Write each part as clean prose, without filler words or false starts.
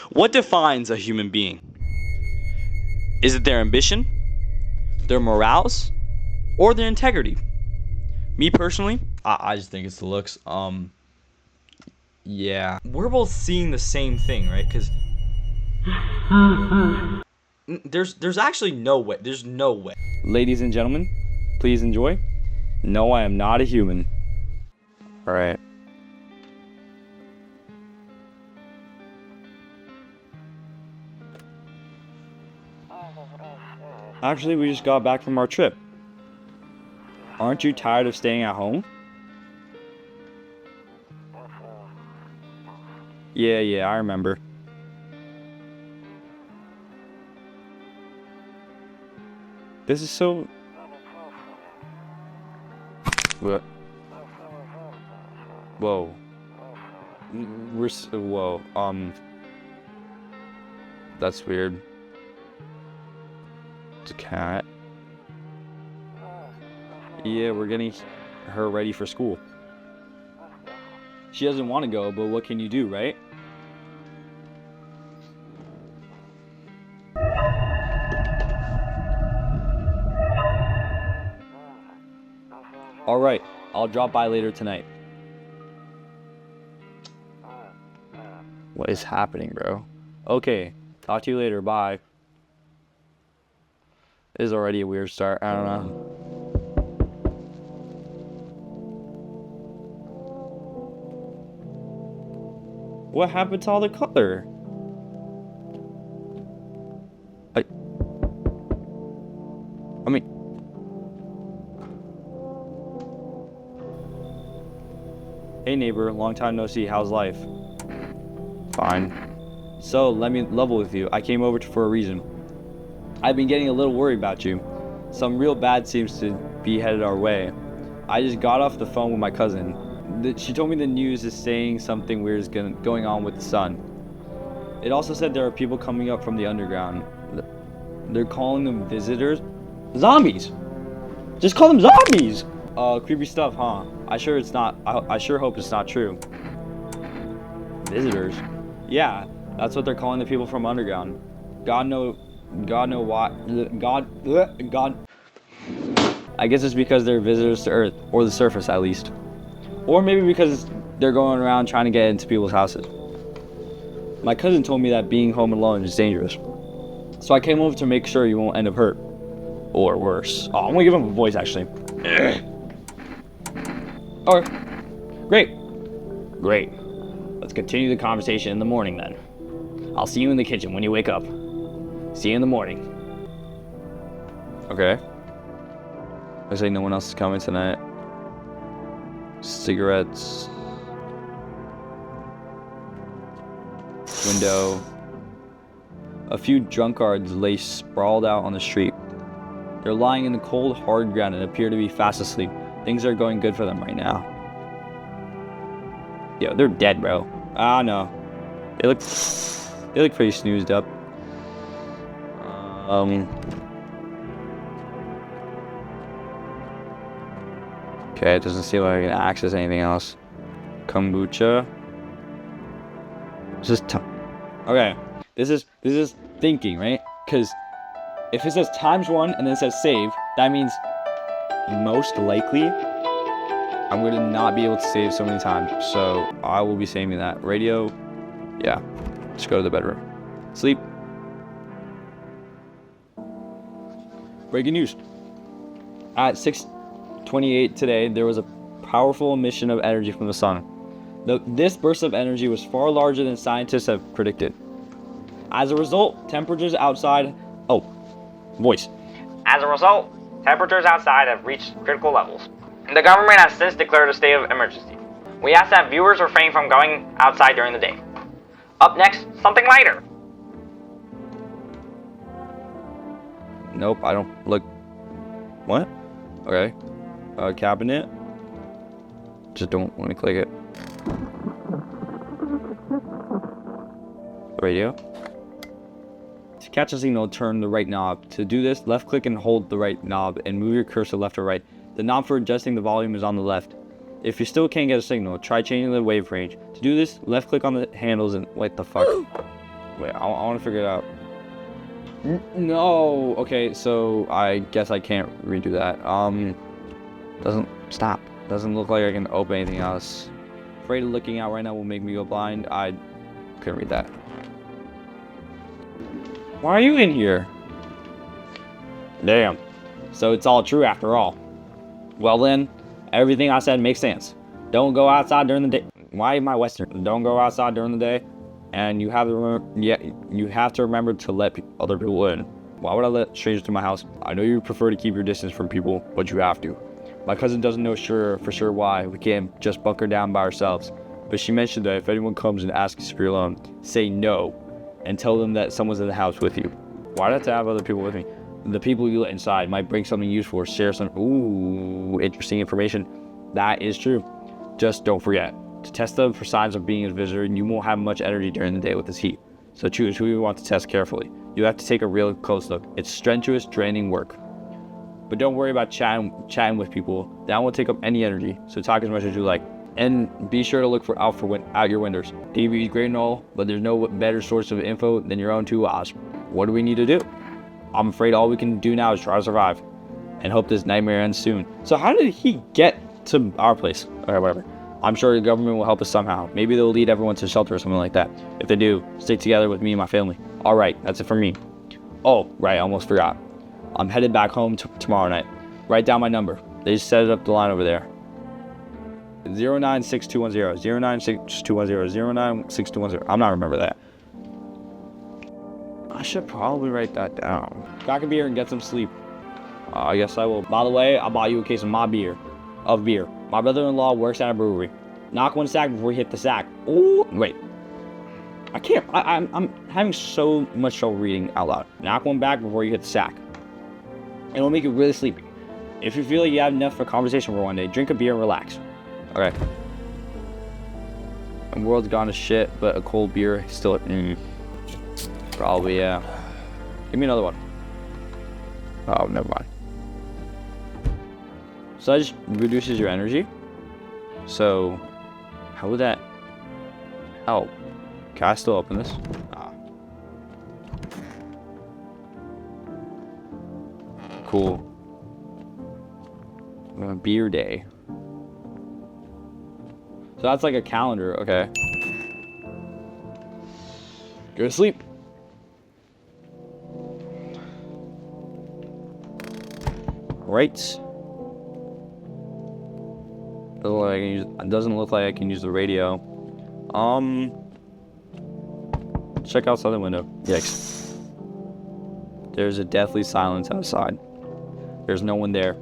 What defines a human being? Is it their ambition, their morals, or their integrity? Me personally, I just think it's the looks. Yeah. We're both seeing the same thing, right? Because there's actually no way. There's no way. Ladies and gentlemen, please enjoy. No, I am not a human. All right. Actually, we just got back from our trip. Aren't you tired of staying at home? Yeah, I remember. This is so... What? Whoa. Whoa, that's weird. It's a cat. Yeah, we're getting her ready for school. She doesn't want to go, but what can you do, right? Alright, I'll drop by later tonight. What is happening, bro? Okay, talk to you later, bye. This is already a weird start, I don't know. What happened to all the color? I mean... Hey neighbor, long time no see, how's life? Fine. So, let me level with you. I came over for a reason. I've been getting a little worried about you. Some real bad seems to be headed our way. I just got off the phone with my cousin. She told me the news is saying something weird is going on with the sun. It also said there are people coming up from the underground. They're calling them visitors. Zombies! Just call them zombies! Creepy stuff, huh? I sure hope it's not true. Visitors? Yeah, that's what they're calling the people from underground. God know why. God. I guess it's because they're visitors to Earth, or the surface at least. Or maybe because they're going around trying to get into people's houses. My cousin told me that being home alone is dangerous. So I came over to make sure you won't end up hurt. Or worse. Oh, I'm gonna give him a voice actually. Okay. Great. Let's continue the conversation in the morning then. I'll see you in the kitchen when you wake up. See you in the morning. Okay. Looks like no one else is coming tonight. Cigarettes. Window. A few drunkards lay sprawled out on the street. They're lying in the cold, hard ground and appear to be fast asleep. Things are going good for them right now. Yo, they're dead, bro. Ah, no. They look pretty snoozed up. Okay, it doesn't seem like I can access anything else. Kombucha. Okay, this is thinking, right? Because if it says ×1 and then it says save, that means most likely I'm gonna not be able to save so many times. So I will be saving that. Radio, yeah. Just go to the bedroom. Sleep. Breaking news. At 6:28 today, there was a powerful emission of energy from the sun. This burst of energy was far larger than scientists have predicted. As a result, temperatures outside... Oh, voice. As a result, temperatures outside have reached critical levels. The government has since declared a state of emergency. We ask that viewers refrain from going outside during the day. Up next, something lighter. Nope, I don't look... What? Okay. Cabinet. Just don't want to click it. Radio. To catch a signal, turn the right knob. To do this, left click and hold the right knob and move your cursor left or right. The knob for adjusting the volume is on the left. If you still can't get a signal, try changing the wave range. To do this, left click on the handles and... What the fuck? Wait, I want to figure it out. No. Okay, so I guess I can't redo that. Doesn't look like I can open anything else. Afraid of looking out right now will make me go blind. I couldn't read that. Why are you in here? Damn. So it's all true after all. Well then, everything I said makes sense. Don't go outside during the day. Why am I Western? Don't go outside during the day, and you have to remember to let other people in. Why would I let strangers to my house? I know you prefer to keep your distance from people, but you have to. My cousin doesn't know for sure why we can't just bunker down by ourselves, but she mentioned that if anyone comes and asks if you're alone, say no, and tell them that someone's in the house with you. Why'd I have to have other people with me? The people you let inside might bring something useful or share some interesting information. That is true. Just don't forget to test them for signs of being a visitor, and you won't have much energy during the day with this heat. So choose who you want to test carefully. You have to take a real close look. It's strenuous, draining work. But don't worry about chatting with people. That won't take up any energy, so talk as much as you like. And be sure to look out your windows. TV is great and all, but there's no better source of info than your own 2 eyes. What do we need to do? I'm afraid all we can do now is try to survive and hope this nightmare ends soon. So how did he get to our place? Okay, whatever. I'm sure the government will help us somehow. Maybe they'll lead everyone to shelter or something like that. If they do, stick together with me and my family. All right, that's it for me. Oh, right, I almost forgot. I'm headed back home tomorrow night. Write down my number. They just set it up the line over there. 096210, 096210, 096210. I'm not remember that. I should probably write that down. Crack a beer and get some sleep. I guess I will. By the way, I bought you a case of beer. My brother-in-law works at a brewery. Knock one sack before you hit the sack. Oh, wait. I can't. I'm having so much trouble reading out loud. Knock one back before you hit the sack. It'll make you really sleepy. If you feel like you have enough for conversation for one day, drink a beer and relax. Okay. The world's gone to shit, but a cold beer still. Probably, yeah. Give me another one. Oh, never mind. So that just reduces your energy. So, how would that help? Can I still open this? Cool. Beer day. So that's like a calendar, okay. Go to sleep. Right. Doesn't look like I can use the radio. Check outside the window. Yikes. There's a deathly silence outside. There's no one there.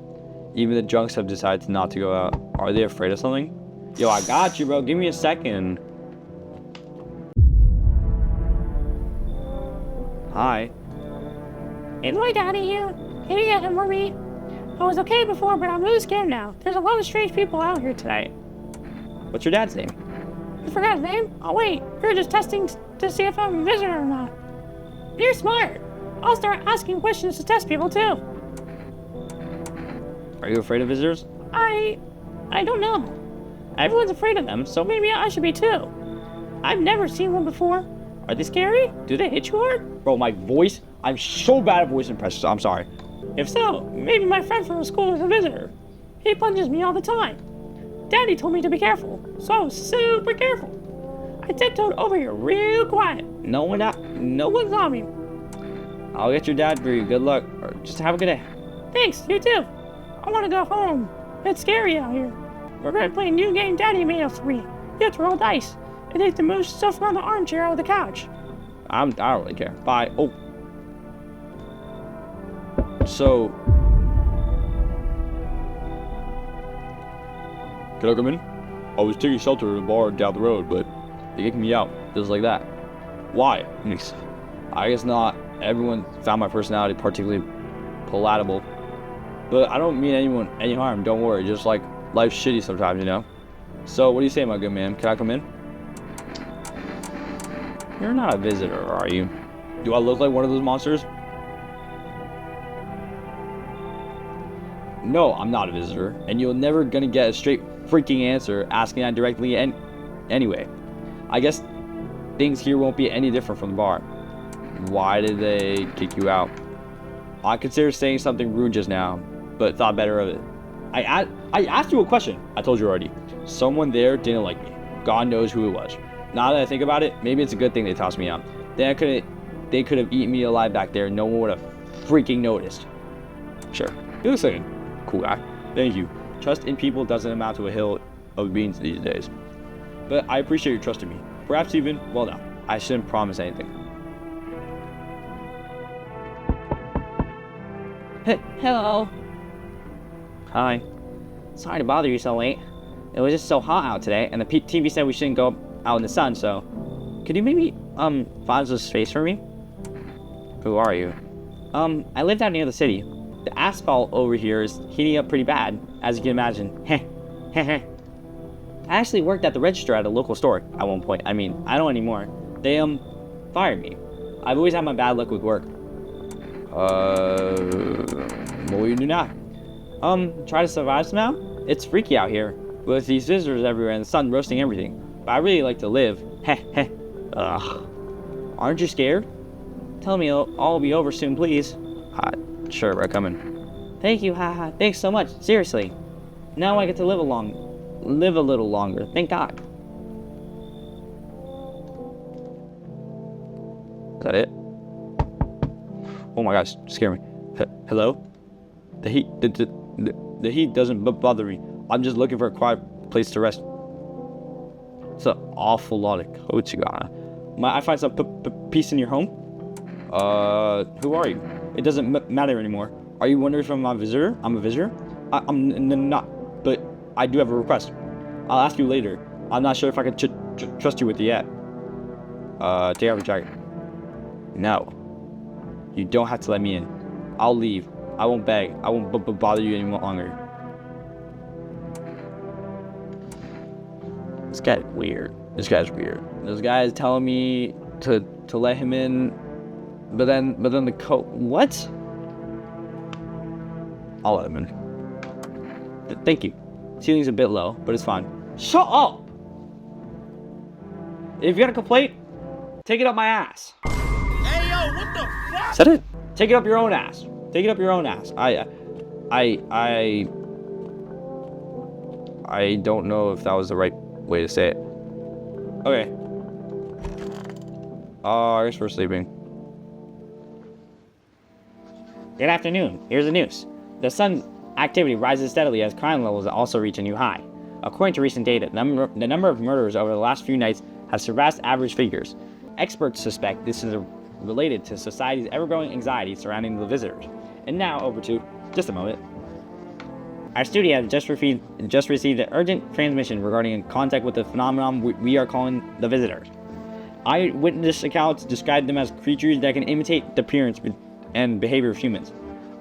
Even the drunks have decided not to go out. Are they afraid of something? Yo, I got you, bro. Give me a second. Hi. It's my daddy here. Can you get him for me? I was okay before, but I'm really scared now. There's a lot of strange people out here tonight. What's your dad's name? You forgot his name? Oh wait, you're just testing to see if I'm a visitor or not. You're smart. I'll start asking questions to test people too. Are you afraid of visitors? I don't know. Everyone's afraid of them, so maybe I should be too. I've never seen one before. Are they scary? Do they hit you hard? Bro, my voice, I'm so bad at voice impressions, I'm sorry. If so, maybe my friend from school is a visitor. He punches me all the time. Daddy told me to be careful, so I was super careful. I tiptoed over here real quiet. No one saw me. I'll get your dad for you. Good luck. Or just have a good day. Thanks, you too. I want to go home. It's scary out here. We're going to play a new game Daddy made us for me. You have to roll dice, and they have to move stuff around the armchair or the couch. I don't really care. Bye. Oh. So, can I come in? I was taking shelter in a bar down the road, but they kicked me out. Just like that. Why? I guess not everyone found my personality particularly palatable. But I don't mean anyone any harm, don't worry. Just like life's shitty sometimes, you know? So, what do you say, my good man? Can I come in? You're not a visitor, are you? Do I look like one of those monsters? No, I'm not a visitor, and you're never gonna get a straight freaking answer asking that directly anyway. I guess things here won't be any different from the bar. Why did they kick you out? I considered saying something rude just now, but thought better of it. I asked you a question. I told you already. Someone there didn't like me. God knows who it was. Now that I think about it, maybe it's a good thing they tossed me out. They could have eaten me alive back there. No one would have freaking noticed. Sure. You look like a cool guy. Thank you. Trust in people doesn't amount to a hill of beans these days. But I appreciate your trust in me. Perhaps even, well, no, I shouldn't promise anything. Hello. Hi. Sorry to bother you so late. It was just so hot out today, and the TV said we shouldn't go out in the sun, so... Could you maybe, find some space for me? Who are you? I live down near the city. The asphalt over here is heating up pretty bad, as you can imagine. Heh. I actually worked at the register at a local store at one point. I mean, I don't anymore. They, fired me. I've always had my bad luck with work. What will you do now? Try to survive somehow? It's freaky out here, with these visitors everywhere and the sun roasting everything. But I really like to live. Heh. Ugh. Aren't you scared? Tell me it'll all be over soon, please. Sure, we're coming. Thank you, haha. Thanks so much. Seriously. Now I get to live a little longer. Thank God. Is that it? Oh my gosh, scare me. Hello? The heat doesn't bother me. I'm just looking for a quiet place to rest. It's an awful lot of coats you got. Might I find some peace in your home? Who are you? It doesn't matter anymore. Are you wondering if I'm a visitor? I'm a visitor? I'm not, but I do have a request. I'll ask you later. I'm not sure if I can trust you with it yet. Take off your jacket. No. You don't have to let me in. I'll leave. I won't beg. I won't bother you any longer. This guy's weird. This guy is telling me to let him in, but then the coat. What? I'll let him in. Thank you. Ceiling's a bit low, but it's fine. Shut up! If you got a complaint, take it up my ass. Hey, yo, what the fuck? Is that it? Take it up your own ass. Take it up your own ass. I don't know if that was the right way to say it. Okay. I guess we're sleeping. Good afternoon. Here's the news. The sun activity rises steadily as crime levels also reach a new high. According to recent data, the number of murders over the last few nights has surpassed average figures. Experts suspect this is related to society's ever-growing anxiety surrounding the visitors. And now over to, just a moment. Our studio has just received an urgent transmission regarding contact with the phenomenon we are calling the visitors. Eyewitness accounts describe them as creatures that can imitate the appearance and behavior of humans.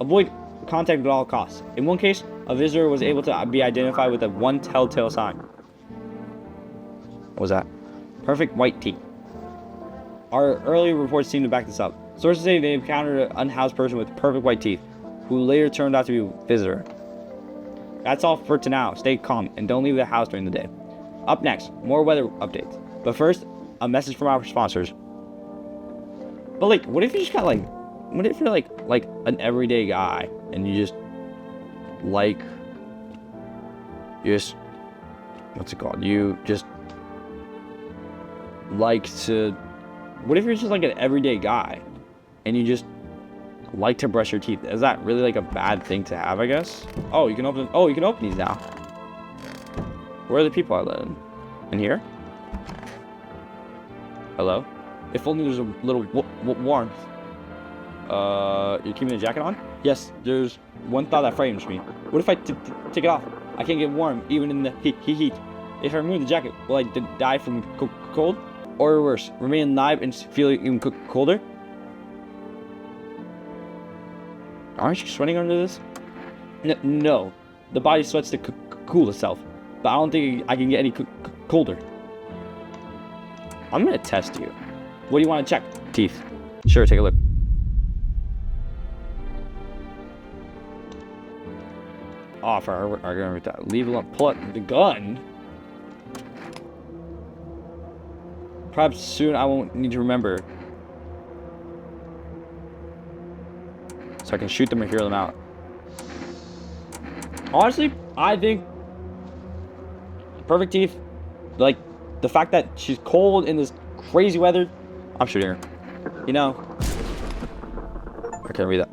Avoid contact at all costs. In one case, a visitor was able to be identified with one telltale sign. What was that? Perfect white teeth. Our earlier reports seem to back this up. Sources say they encountered an unhoused person with perfect white teeth, who later turned out to be a visitor. That's all for now. Stay calm and don't leave the house during the day. Up next, more weather updates. But first, a message from our sponsors. But like, what if you just got like, what if you're like an everyday guy and you just what's it called? You just like to. What if you're just like an everyday guy and you just like to brush your teeth? Is that really like a bad thing to have, I guess? Oh, you can open these now. Where are the people I let in? In here? Hello? If only there's a little warmth. You're keeping the jacket on? Yes, there's one thought that frames me. What if I take it off? I can't get warm even in the heat. If I remove the jacket, will I die from cold? Or worse, remain alive and feel even colder? Aren't you sweating under this? No. The body sweats to cool itself, but I don't think I can get any colder. I'm gonna test you. What do you want to check? Teeth. Sure, take a look. Oh, for arguing with that. Leave alone. Pull out the gun. Perhaps soon I won't need to remember. so I can shoot them or hear them out. Honestly, I think perfect teeth, like the fact that she's cold in this crazy weather, I'm shooting her. You know, I can't read that.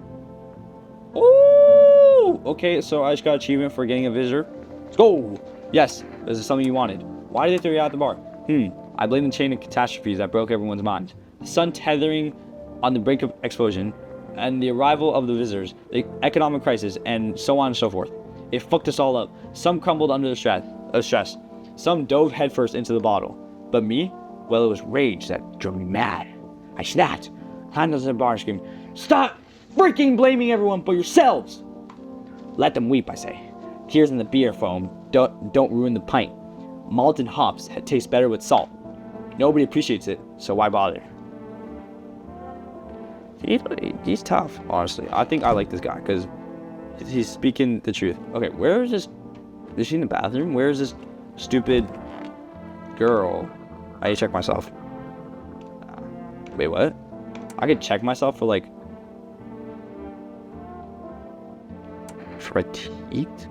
Ooh, okay, so I just got achievement for getting a visitor. Let's go. Yes, this is something you wanted. Why did they throw you out the bar? I blame the chain of catastrophes that broke everyone's minds. The sun tethering on the brink of explosion, and the arrival of the visitors, the economic crisis, and so on and so forth. It fucked us all up. Some crumbled under the stress. Some dove headfirst into the bottle. But me? Well, it was rage that drove me mad. I snapped, climbed into the bar and screamed, "Stop freaking blaming everyone but yourselves!" Let them weep, I say. Tears in the beer foam don't ruin the pint. Malt and hops taste better with salt. Nobody appreciates it, so why bother? He's tough, honestly. I think I like this guy because he's speaking the truth. Okay, where is this? Is she in the bathroom? Where is this stupid girl? I need to check myself. Wait, what? I could check myself for like teeth?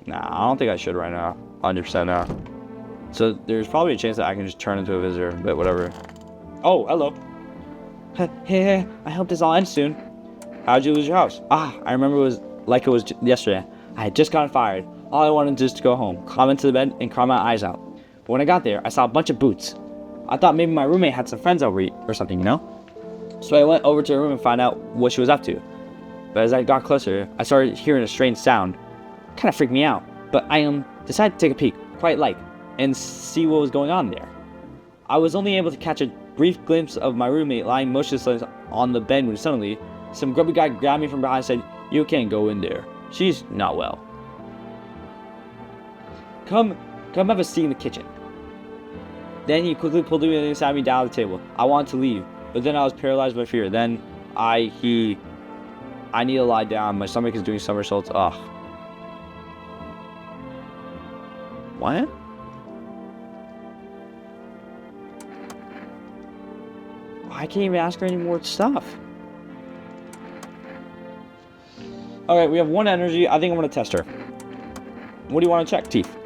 Nah, I don't think I should right now. 100% now. So there's probably a chance that I can just turn into a visitor, but whatever. Oh, hello. Hey, I hope this all ends soon. How'd you lose your house? I remember it was yesterday. I had just gotten fired. All I wanted was to go home, climb into the bed, and cry my eyes out. But when I got there, I saw a bunch of boots. I thought maybe my roommate had some friends over or something, you know? So I went over to her room and found out what she was up to. But as I got closer, I started hearing a strange sound. Kind of freaked me out. But I decided to take a peek, quite like, and see what was going on there. I was only able to catch a brief glimpse of my roommate lying motionless on the bed when suddenly, some grubby guy grabbed me from behind and said, "You can't go in there. She's not well. Come have a seat in the kitchen." Then he quickly pulled me and sat me down at the table. I wanted to leave, but then I was paralyzed by fear. Then I need to lie down. My stomach is doing somersaults. Ugh. What? I can't even ask her any more stuff. Alright, we have one energy. I think I'm going to test her. What do you want to check? Teeth.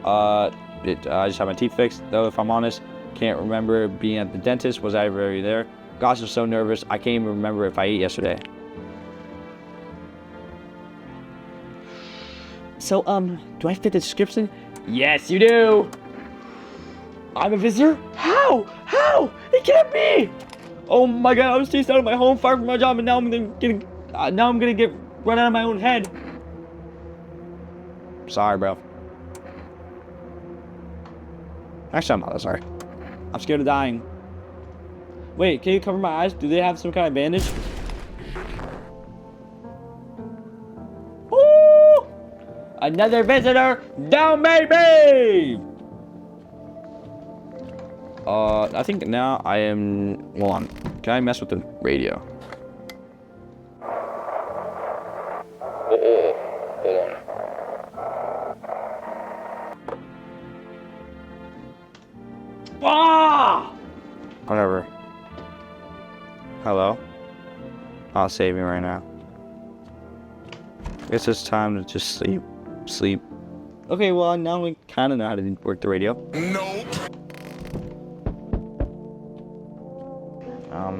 I just have my teeth fixed, though, if I'm honest. Can't remember being at the dentist. Was I ever there? Gosh, I'm so nervous. I can't even remember if I ate yesterday. So, do I fit the description? Yes, you do! I'm a visitor? How? It can't be! Oh my god, I was chased out of my home, fired from my job, and now I'm gonna get run out of my own head. Sorry, bro. Actually, I'm not that sorry. I'm scared of dying. Wait, can you cover my eyes? Do they have some kind of bandage? Woo! Another visitor! Down, baby! I think now I am... Hold on. Can I mess with the radio? Hold on. Ah! Whatever. Hello? I'll save me right now. Guess it's time to just sleep. Okay, well, now we kind of know how to work the radio. Nope.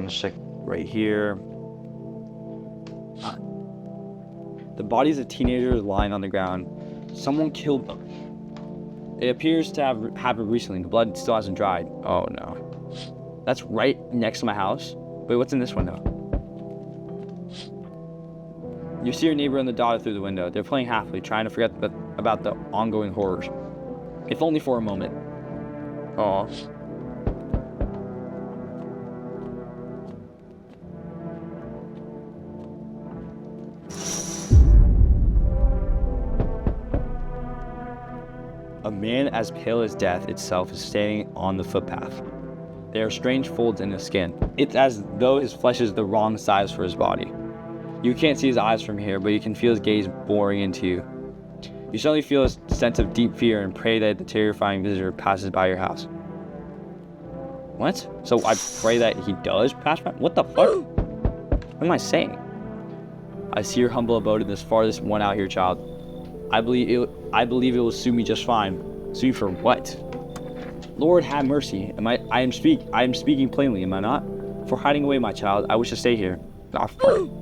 Let's check right here. The bodies of teenagers lying on the ground. Someone killed them. It appears to have happened recently. The blood still hasn't dried. Oh no. That's right next to my house. Wait, what's in this window? You see your neighbor and the daughter through the window. They're playing happily, trying to forget about the ongoing horrors. If only for a moment. Oh. A man as pale as death itself is standing on the footpath. There are strange folds in his skin. It's as though his flesh is the wrong size for his body. You can't see his eyes from here, but you can feel his gaze boring into you. You suddenly feel a sense of deep fear and pray that the terrifying visitor passes by your house. What? So I pray that he does pass by? What the fuck? What am I saying? I see your humble abode in this farthest one out here, child. I believe it will suit me just fine. Suit you for what? Lord have mercy. I am speaking plainly, am I not? For hiding away, my child, I wish to stay here.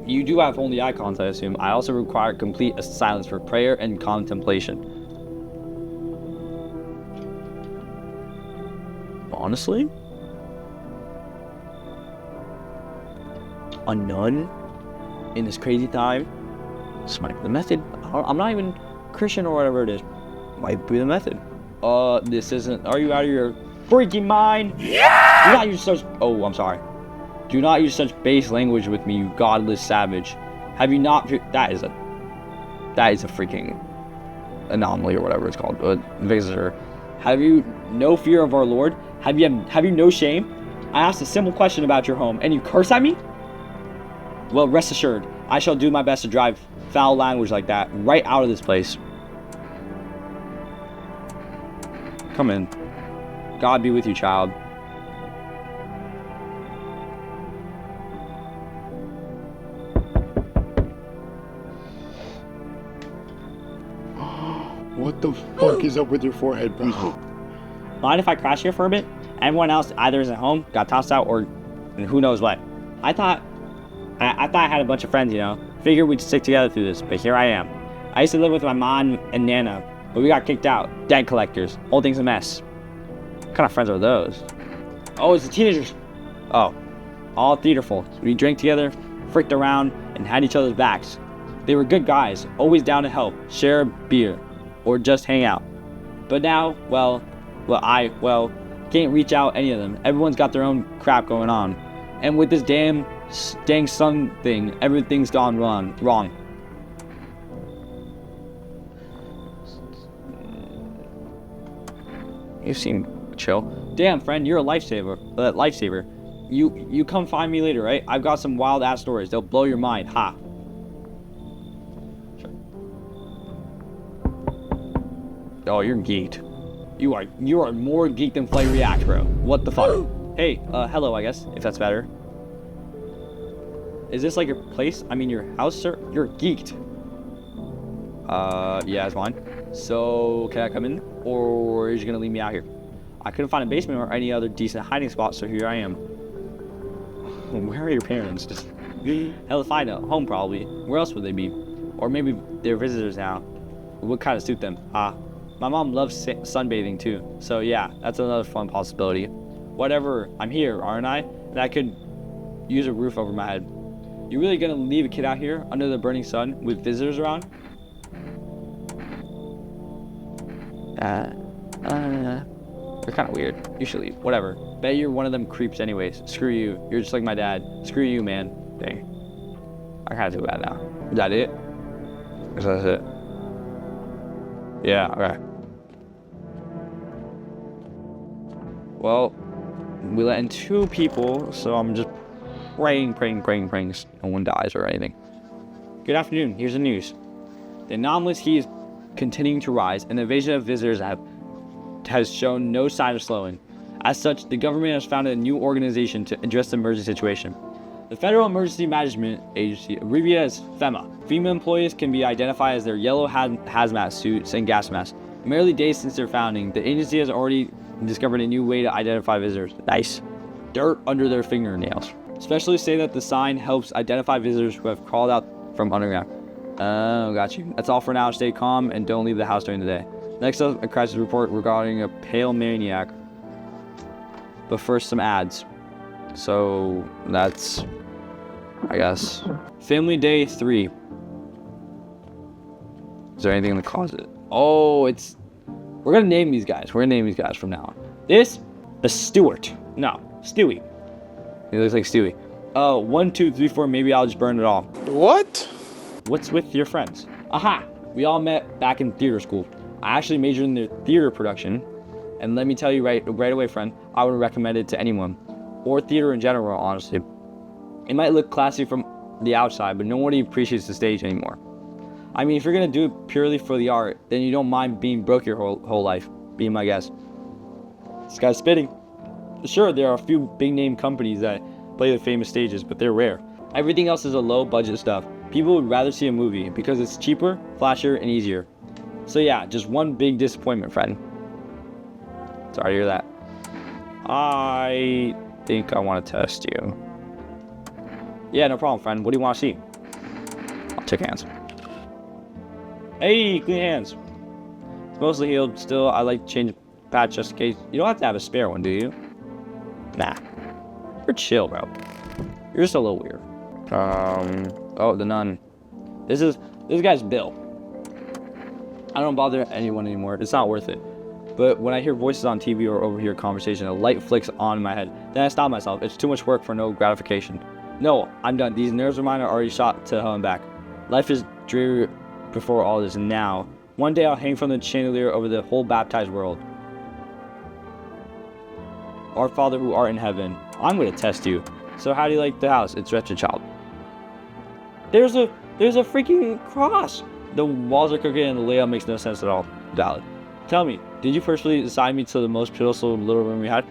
You do have only icons, I assume. I also require complete silence for prayer and contemplation. Honestly? A nun? In this crazy time? This might be the method. I'm not even Christian or whatever it is. Might be the method. This isn't. Are you out of your freaking mind? Yeah! Do not use such. Oh, I'm sorry. Do not use such base language with me, you godless savage. Have you not? That is a freaking anomaly or whatever it's called. Visitor. Have you no fear of our Lord? Have you no shame? I asked a simple question about your home, and you curse at me? Well, rest assured, I shall do my best to drive foul language like that right out of this place. Come in. God be with you, child. What the fuck is up with your forehead, bro? Mind if I crash here for a bit? Everyone else either isn't home, got tossed out, or who knows what. I thought I had a bunch of friends, you know. Figured we'd stick together through this, but here I am. I used to live with my mom and Nana, but we got kicked out. Debt collectors. Whole thing's a mess. What kind of friends are those? Oh, it's the teenagers. Oh, all theaterful. We drank together, fricked around, and had each other's backs. They were good guys, always down to help, share a beer, or just hang out. But now, well, can't reach out any of them. Everyone's got their own crap going on. And with this dang sun thing, everything's gone wrong. You seem chill. Damn, friend, you're a lifesaver. You come find me later, right? I've got some wild ass stories. They'll blow your mind. Ha. Oh, you're geeked. You are more geeked than Flight React, bro. What the fuck? Hey, hello, I guess, if that's better. Is this like your place? I mean, your house, sir? You're geeked. Yeah, it's fine. So, can I come in? Or are you gonna leave me out here? I couldn't find a basement or any other decent hiding spot, so here I am. Where are your parents? Just hell if I know. Home, probably. Where else would they be? Or maybe they're visitors now. It would kind of suit them. My mom loves sunbathing too, so yeah, that's another fun possibility. Whatever, I'm here, aren't I? And I could use a roof over my head. You really gonna leave a kid out here under the burning sun with visitors around? You're kind of weird. You should leave. Whatever. Bet you're one of them creeps anyways. Screw you. You're just like my dad. Screw you, man. Dang. I kind of feel bad now. Is that it? Is that it? Yeah, okay. Well, we let in 2 people, so I'm just praying no one dies or anything. Good afternoon, here's the news. The anomalous heat is continuing to rise, and the invasion of visitors has shown no sign of slowing. As such, the government has founded a new organization to address the emergency situation. The Federal Emergency Management Agency, abbreviated as FEMA. FEMA employees can be identified as their yellow hazmat suits and gas masks. Merely days since their founding, the agency has already discovered a new way to identify visitors. Nice. Dirt under their fingernails. Specialists say that the sign helps identify visitors who have crawled out from underground. Oh, got you. That's all for now. Stay calm and don't leave the house during the day. Next up, a crisis report regarding a pale maniac. But first, some ads. So, that's, I guess. Family Day 3. Is there anything in the closet? Oh, we're gonna name these guys. We're gonna name these guys from now on. This is Stuart. No, Stewie. He looks like Stewie. 1, 2, 3, 4, maybe I'll just burn it all. What? What's with your friends? Aha! We all met back in theater school. I actually majored in their theater production. And let me tell you right away, friend, I would recommend it to anyone. Or theater in general, honestly. It might look classy from the outside, but nobody appreciates the stage anymore. I mean, if you're gonna do it purely for the art, then you don't mind being broke your whole life. Be my guest. This guy's spitting. Sure, there are a few big name companies that play the famous stages, but they're rare. Everything else is a low budget stuff. People would rather see a movie because it's cheaper, flashier, and easier. So yeah, just one big disappointment, friend. Sorry to hear that. I think I want to test you. Yeah, no problem, friend. What do you want to see? I'll check hands. Hey, clean hands. It's mostly healed. Still, I like to change the patch just in case. You don't have to have a spare one, do you? Nah. You're chill, bro. You're just a little weird. Oh, the nun. This guy's Bill. I don't bother anyone anymore. It's not worth it. But when I hear voices on TV or overhear conversation, a light flicks on in my head. Then I stop myself. It's too much work for no gratification. No, I'm done. These nerves of mine are already shot to hell and back. Life is dreary before all this, and now, one day I'll hang from the chandelier over the whole baptized world. Our Father who art in heaven. I'm going to test you. So how do you like the house? It's wretched, child. There's a freaking cross. The walls are crooked and the layout makes no sense at all. Valid. Tell me, did you personally assign me to the most pitiful little room we had?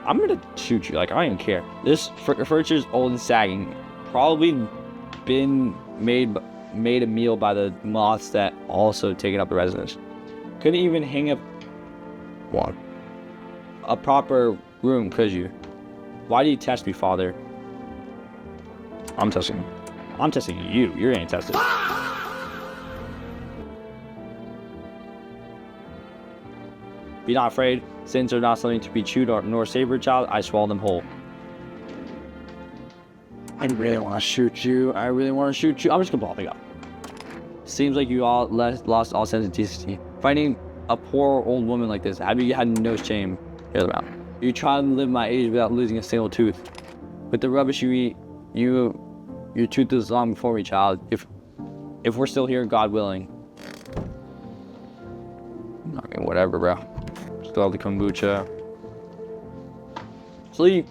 I'm gonna shoot you. Like, I don't even care. This furniture is old and sagging. Probably been made a meal by the moths that also taken up the residence. Couldn't even hang up a proper room, could you? Why do you test me, Father? I'm testing you. I'm testing you. You're getting tested. Be not afraid. Sins are not something to be chewed nor savored, child. I swallow them whole. I really want to shoot you. I'm just gonna blow the gun. Seems like you all lost all sense of decency. Finding a poor old woman like this, have you had no shame? Hear them out. You try to live my age without losing a single tooth. With the rubbish you eat, your tooth is long before me, child. If we're still here, God willing. I mean, whatever, bro. Still have the kombucha. Sleep.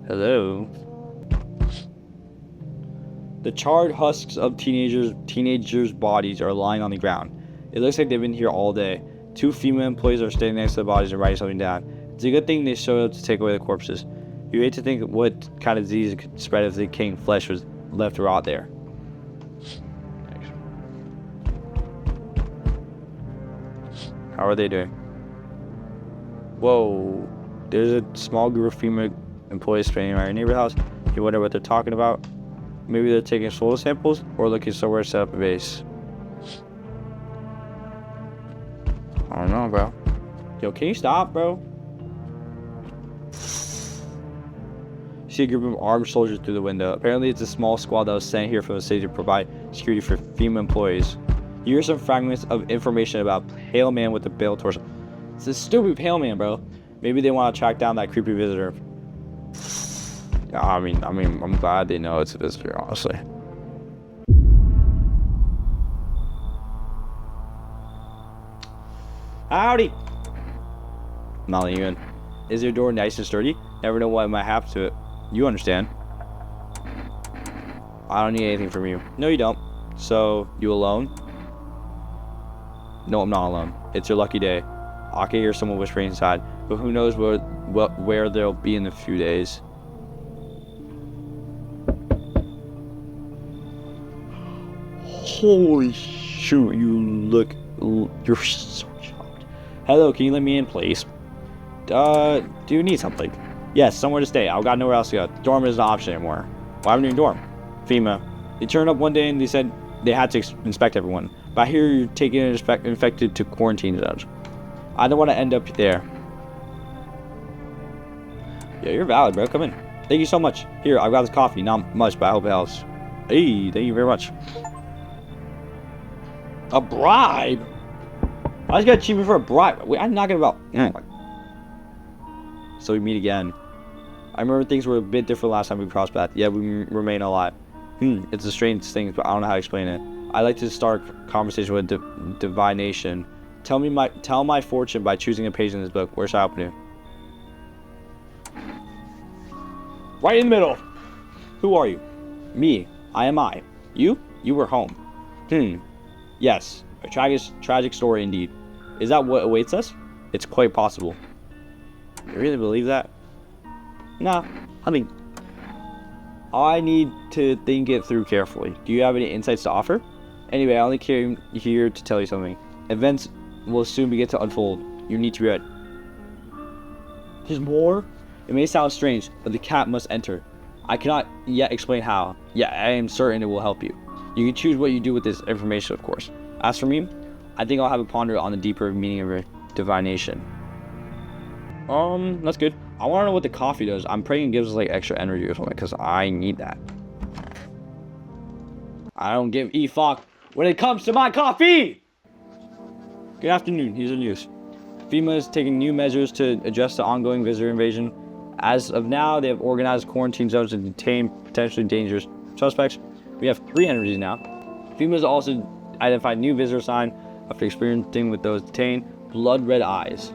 Hello. The charred husks of teenagers' bodies are lying on the ground. It looks like they've been here all day. 2 female employees are standing next to the bodies and writing something down. It's a good thing they showed up to take away the corpses. You hate to think what kind of disease could spread if the decaying flesh was left to rot there. How are they doing? Whoa. There's a small group of female employees spraying around your neighbor's house. You wonder what they're talking about? Maybe they're taking soil samples or looking somewhere to set up a base. I don't know, bro. Yo, can you stop, bro? See a group of armed soldiers through the window. Apparently, it's a small squad that was sent here from the city to provide security for female employees. You hear some fragments of information about pale man with a pale torso. It's a stupid pale man, bro. Maybe they want to track down that creepy visitor. I mean, I'm glad they know it's a visitor, honestly. Howdy. Not letting you in. Is your door nice and sturdy? Never know what might happen to it. You understand. I don't need anything from you. No, you don't. So, you alone? No, I'm not alone. It's your lucky day. I can hear someone whispering inside, but who knows where they'll be in a few days. Holy shoot, you're so shocked. Hello, can you let me in, please? Do you need something? Yes, somewhere to stay. I've got nowhere else to go. Dorm isn't an option anymore. Why haven't you in dorm? FEMA. They turned up one day and they said they had to inspect everyone. But I hear you're taking an infected to quarantine zones. I don't want to end up there. Yeah, you're valid, bro. Come in. Thank you so much. Here, I've got this coffee. Not much, but I hope it helps. Hey, thank you very much. A bribe? I just got cheaper for a bribe. Wait, I'm not gonna about. So we meet again. I remember things were a bit different last time we crossed paths. Yeah, we remain alive. It's a strange thing, but I don't know how to explain it. I like to start a conversation with divination. Tell my fortune by choosing a page in this book. Where should I open it? Right in the middle. Who are you? Me. I am I. You? You were home. Yes. A tragic story indeed. Is that what awaits us? It's quite possible. You really believe that? Nah, I mean, I need to think it through carefully. Do you have any insights to offer? Anyway, I only came here to tell you something. Events will soon begin to unfold. You need to be ready. There's more? It may sound strange, but the cat must enter. I cannot yet explain how. Yet I am certain it will help you. You can choose what you do with this information, of course. As for me, I think I'll have a ponder on the deeper meaning of your divination. That's good. I want to know what the coffee does. I'm praying it gives us like extra energy or something, because I need that. I don't give a fuck when it comes to my coffee! Good afternoon, here's the news. FEMA is taking new measures to address the ongoing visitor invasion. As of now, they have organized quarantine zones to detain potentially dangerous suspects. We have 3 entities now. FEMA has also identified new visitor sign after experiencing with those detained blood red eyes.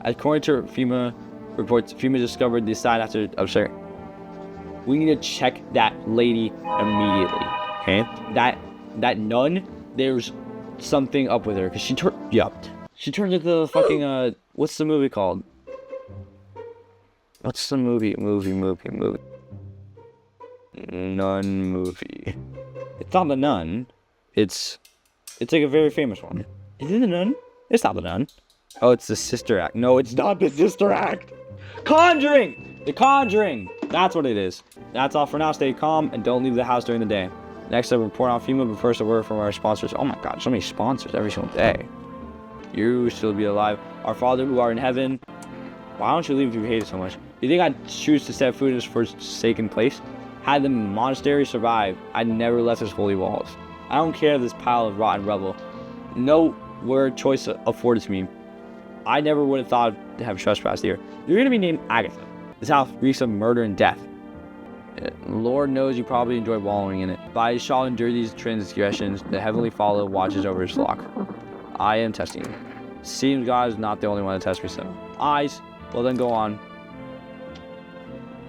According to FEMA reports, FEMA discovered this sign after observing. We need to check that lady immediately. Okay? That nun, there's something up with her because she turned into the fucking what's the movie called? What's the movie? Nun movie. It's not the Nun. It's like a very famous one. Is it the Nun? It's not the Nun. Oh, it's the Sister Act. No, it's not the Sister Act. Conjuring! The Conjuring! That's what it is. That's all for now. Stay calm and don't leave the house during the day. Next, a report on FEMA, but first a word from our sponsors. Oh my god, so many sponsors every single day. You still be alive. Our Father who art in heaven. Why don't you leave if you hate it so much? You think I'd choose to set foot in this forsaken place? Had the monastery survived, I'd never left its holy walls. I don't care this pile of rotten rubble. No word choice afforded to me. I never would have thought to have trespassed here. You're gonna be named Agatha. This house reeks of murder and death. Lord knows you probably enjoy wallowing in it. But I shall endure these transgressions. The heavenly Father watches over his flock. I am testing you. Seems God is not the only one to test me, so. Eyes. Well then go on.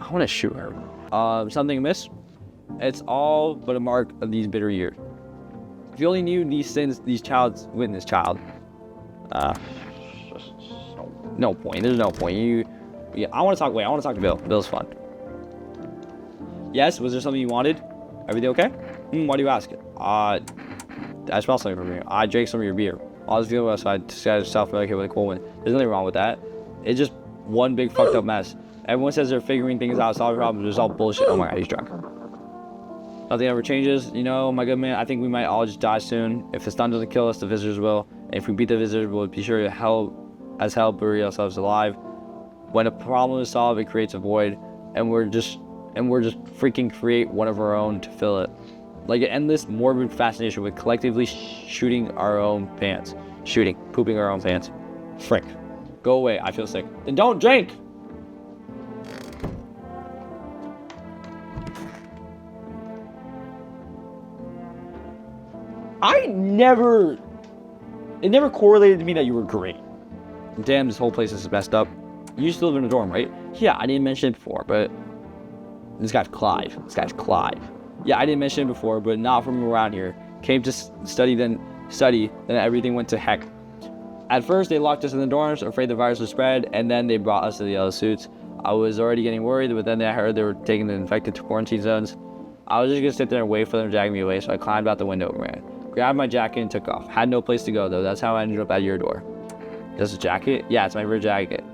I want to shoot her. Something amiss? It's all but a mark of these bitter years. If you only knew these sins these child's witness, child. No point. There's no point. Yeah, I want to talk to Bill. Bill's fun. Yes, was there something you wanted? Everything okay? Why do you ask? I smell something from you. I drank some of your beer. I was feeling so I decided to self-medicate with a cool one. There's nothing wrong with that. It's just one big fucked up mess. Everyone says they're figuring things out, solving problems, it's all bullshit. Oh my god, he's drunk. Nothing ever changes. You know, my good man, I think we might all just die soon. If the stun doesn't kill us, the visitors will. And if we beat the visitors, we'll be sure to hell bury ourselves alive. When a problem is solved, it creates a void, and we're just freaking create one of our own to fill it. Like an endless morbid fascination with collectively shooting our own pants. Pooping our own pants. Frick. Go away, I feel sick. Then don't drink! It never correlated to me that you were great. Damn, this whole place is messed up. You used to live in a dorm, right? Yeah, I didn't mention it before, but this guy's Clive. Yeah, I didn't mention it before, but not from around here. Came to study, then everything went to heck. At first, they locked us in the dorms, afraid the virus would spread, and then they brought us to the yellow suits. I was already getting worried, but then I heard they were taking the infected to quarantine zones. I was just gonna sit there and wait for them to drag me away, so I climbed out the window and ran. Grabbed my jacket and took off. Had no place to go, though. That's how I ended up at your door. That's a jacket? Yeah, it's my rear jacket.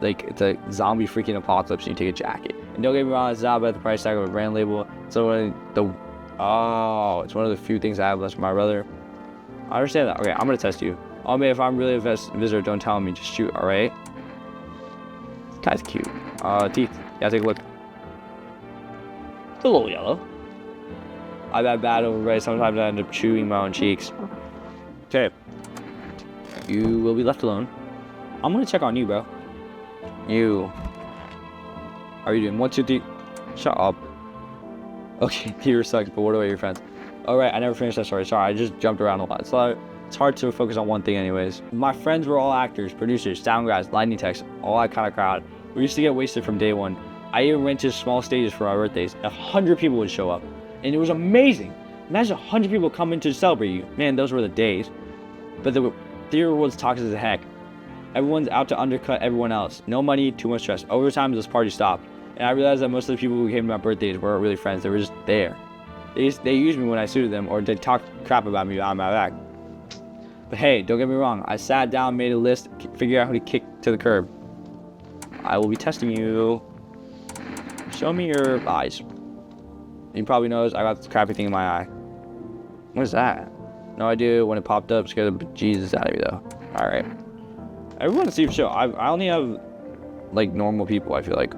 Like, it's a zombie freaking apocalypse and you take a jacket. And don't get me wrong, it's not about the price tag of a brand label. It's one of the few things I have left from my brother. I understand that. Okay, I'm gonna test you. Oh man, if I'm really a visitor, don't tell me, just shoot, alright? This guy's cute. Teeth. Yeah, take a look. It's a little yellow. I've had bad over right. Sometimes I end up chewing my own cheeks. Okay. You will be left alone. I'm gonna check on you, bro. You. How are you doing? 1, 2, 3. Shut up. Okay, Peter sucks, but what about your friends? Alright, I never finished that story. Sorry, I just jumped around a lot. It's hard to focus on one thing anyways. My friends were all actors, producers, sound guys, lighting techs, all that kind of crowd. We used to get wasted from day one. I even rented small stages for our birthdays. 100 people would show up. And it was amazing. Imagine 100 people coming to celebrate you. Man, those were the days. But Theater world's toxic as heck. Everyone's out to undercut everyone else. No money, too much stress. Over time, this party stopped. And I realized that most of the people who came to my birthdays weren't really friends. They were just there. They used me when I suited them, or they talked crap about me behind my back. But hey, don't get me wrong. I sat down, made a list, figured out who to kick to the curb. I will be testing you. Show me your eyes. You probably noticed I got this crappy thing in my eye. What is that? No idea. When it popped up, scared the bejesus out of me though. All right. Everyone see the show. I only have like normal people. I feel like.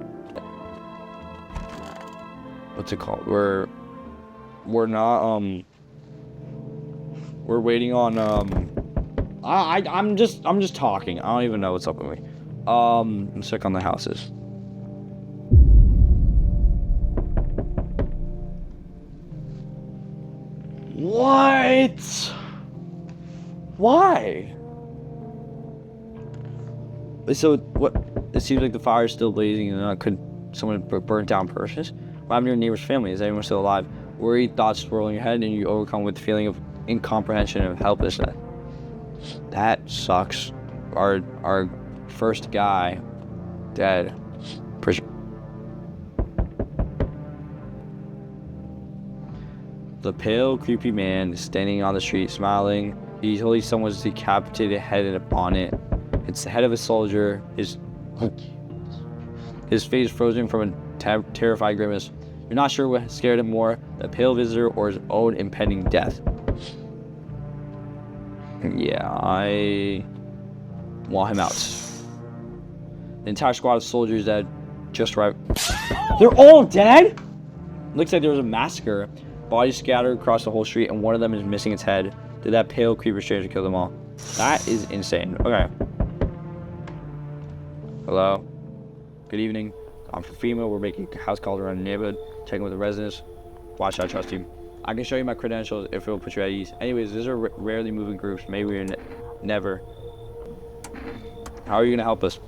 What's it called? We're not We're waiting on I'm just talking. I don't even know what's up with me. Let's check on the houses. What? Why? So what? It seems like the fire is still blazing, and could someone burn down purchase? What happened to your neighbor's family? Is anyone still alive? Worried thoughts swirl in your head, and you overcome with the feeling of incomprehension and helplessness. That sucks. Our first guy, dead. The pale, creepy man is standing on the street, smiling. He's holding someone's decapitated head in a bonnet. It's the head of a soldier. His face frozen from a terrified grimace. You're not sure what scared him more, the pale visitor or his own impending death. Yeah, I want him out. The entire squad of soldiers that just arrived. They're all dead? Looks like there was a massacre. Bodies scattered across the whole street, and one of them is missing its head. Did that pale creeper stranger kill them all? That is insane. Okay. Hello. Good evening. I'm from FEMA. We're making a house calls around the neighborhood, checking with the residents. Watch, I trust you. I can show you my credentials if it will put you at ease. Anyways, these are rarely moving groups. Maybe we're never. How are you going to help us?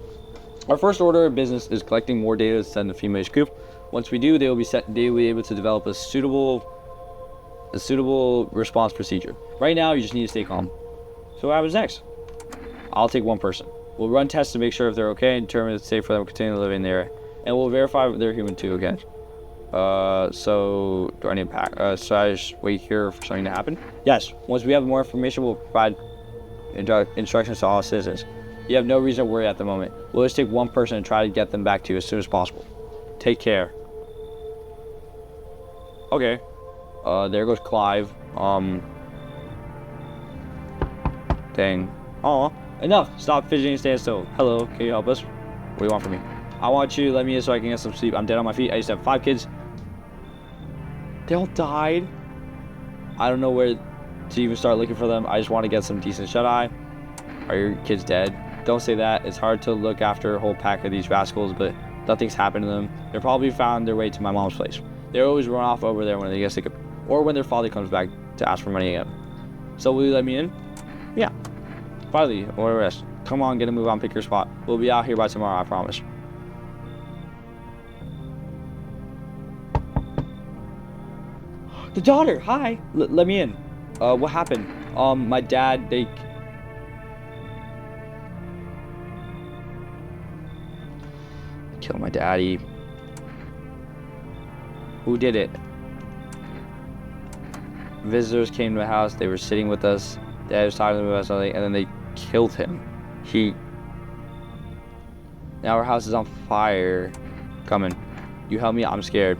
Our first order of business is collecting more data to send to FEMA HQ. Once we do, they will be able to develop a suitable response procedure. Right now, you just need to stay calm. So what happens next? I'll take one person. We'll run tests to make sure if they're okay and determine if it's safe for them to continue to live in there. And we'll verify they're human too again. So do I need to pack? So I just wait here for something to happen? Yes. Once we have more information, we'll provide instructions to all citizens. You have no reason to worry at the moment. We'll just take one person and try to get them back to you as soon as possible. Take care. Okay. There goes Clive. Dang. Aw. Enough. Stop fidgeting and stand still. Hello. Can you help us? What do you want from me? I want you to let me in so I can get some sleep. I'm dead on my feet. I used to have 5 kids. They all died. I don't know where to even start looking for them. I just want to get some decent shut-eye. Are your kids dead? Don't say that. It's hard to look after a whole pack of these rascals, but nothing's happened to them. They're probably found their way to my mom's place. They always run off over there when they get sick of, or when their father comes back to ask for money again. So will you let me in? Yeah. Finally, or rest. Come on, get a move on, pick your spot. We'll be out here by tomorrow, I promise. The daughter, hi. Let me in. What happened? My dad, they... killed my daddy. Who did it? Visitors came to my house. They were sitting with us. Dad was talking to them about something, and then they killed him. Now our house is on fire. Coming. You help me? I'm scared.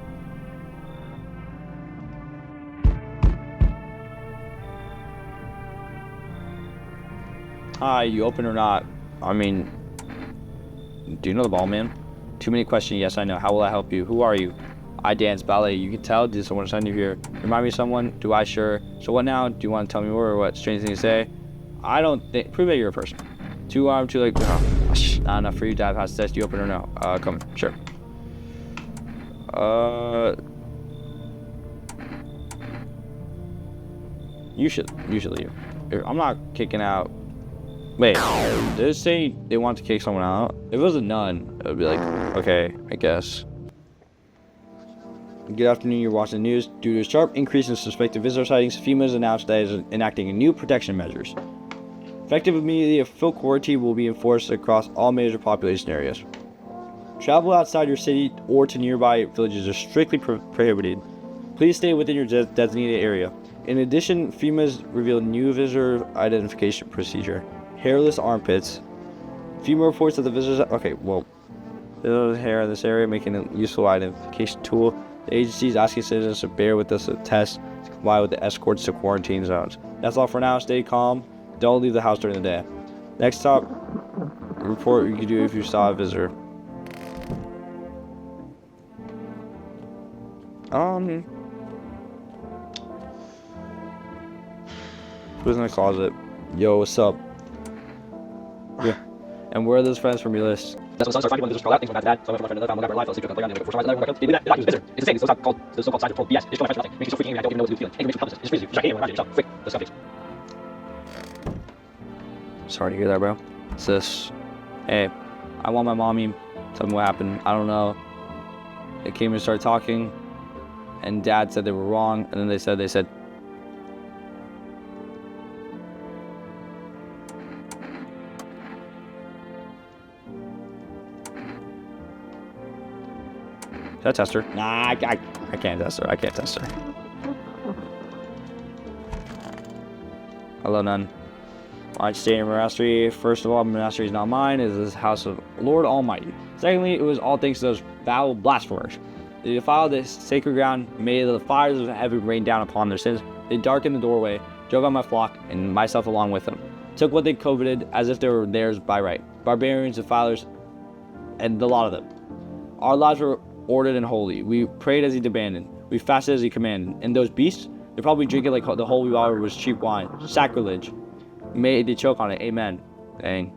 Hi, you open or not? I mean, do you know the ball man? Too many questions. Yes, I know. How will I help you? Who are you? I dance ballet. You can tell. Did someone send you here? Remind me of someone? Do I? Sure. So what now? Do you want to tell me more or what? Strange thing to say? I don't think. Prove that you're a person. 2 arm, 2 leg. Not enough for you to have house test. Do you open or no? Come. Sure. You should leave. I'm not kicking out. Wait, did it say they want to kick someone out? If it was a nun, it would be like, okay, I guess. Good afternoon, you're watching the news. Due to a sharp increase in suspected visitor sightings, FEMA has announced that it is enacting new protection measures. Effective immediately, a full quarantine will be enforced across all major population areas. Travel outside your city or to nearby villages is strictly prohibited. Please stay within your designated area. In addition, FEMA's revealed new visitor identification procedure. Hairless armpits. FEMA reports that the visitors... Okay, well... There's hair in this area, making a useful identification tool. The agency is asking citizens to bear with us a test to comply with the escorts to quarantine zones. That's all for now. Stay calm. Don't leave the house during the day. Next stop, report you can do if you saw a visitor. Who's in the closet? Yo, what's up? Yeah. And where are those friends from your list? That's when sons are finding when visitors call out, things went bad. So I went from my friend, another time, one guy alive, fell asleep, took a playground, for some reason, they did that, he was a visitor. It's insane, the so-called signs are called BS. It's just my friends nothing. Makes me so freaking angry, I don't even know what to do feeling. Anger makes me helpless. It's freezing, just I hate anyone around yourself. Quick, let's go fix. Sorry to hear that, bro. Sis. Hey, I want my mommy. Tell me what happened. I don't know. They came and started talking, and dad said they were wrong, and then they said, Should I test her? Nah, I can't test her. I can't test her. Hello, none. Why'd you stay in monastery? First of all, monastery is not mine. It is this house of Lord Almighty. Secondly, it was all thanks to those foul blasphemers. They defiled this sacred ground, made the fires of heaven rain down upon their sins. They darkened the doorway, drove out my flock, and myself along with them. Took what they coveted as if they were theirs by right. Barbarians, defilers, and the lot of them. Our lives were ordered and holy. We prayed as he demanded. We fasted as he commanded. And those beasts, they're probably drinking like the holy water was cheap wine. Sacrilege. May they choke on it. Amen. Dang.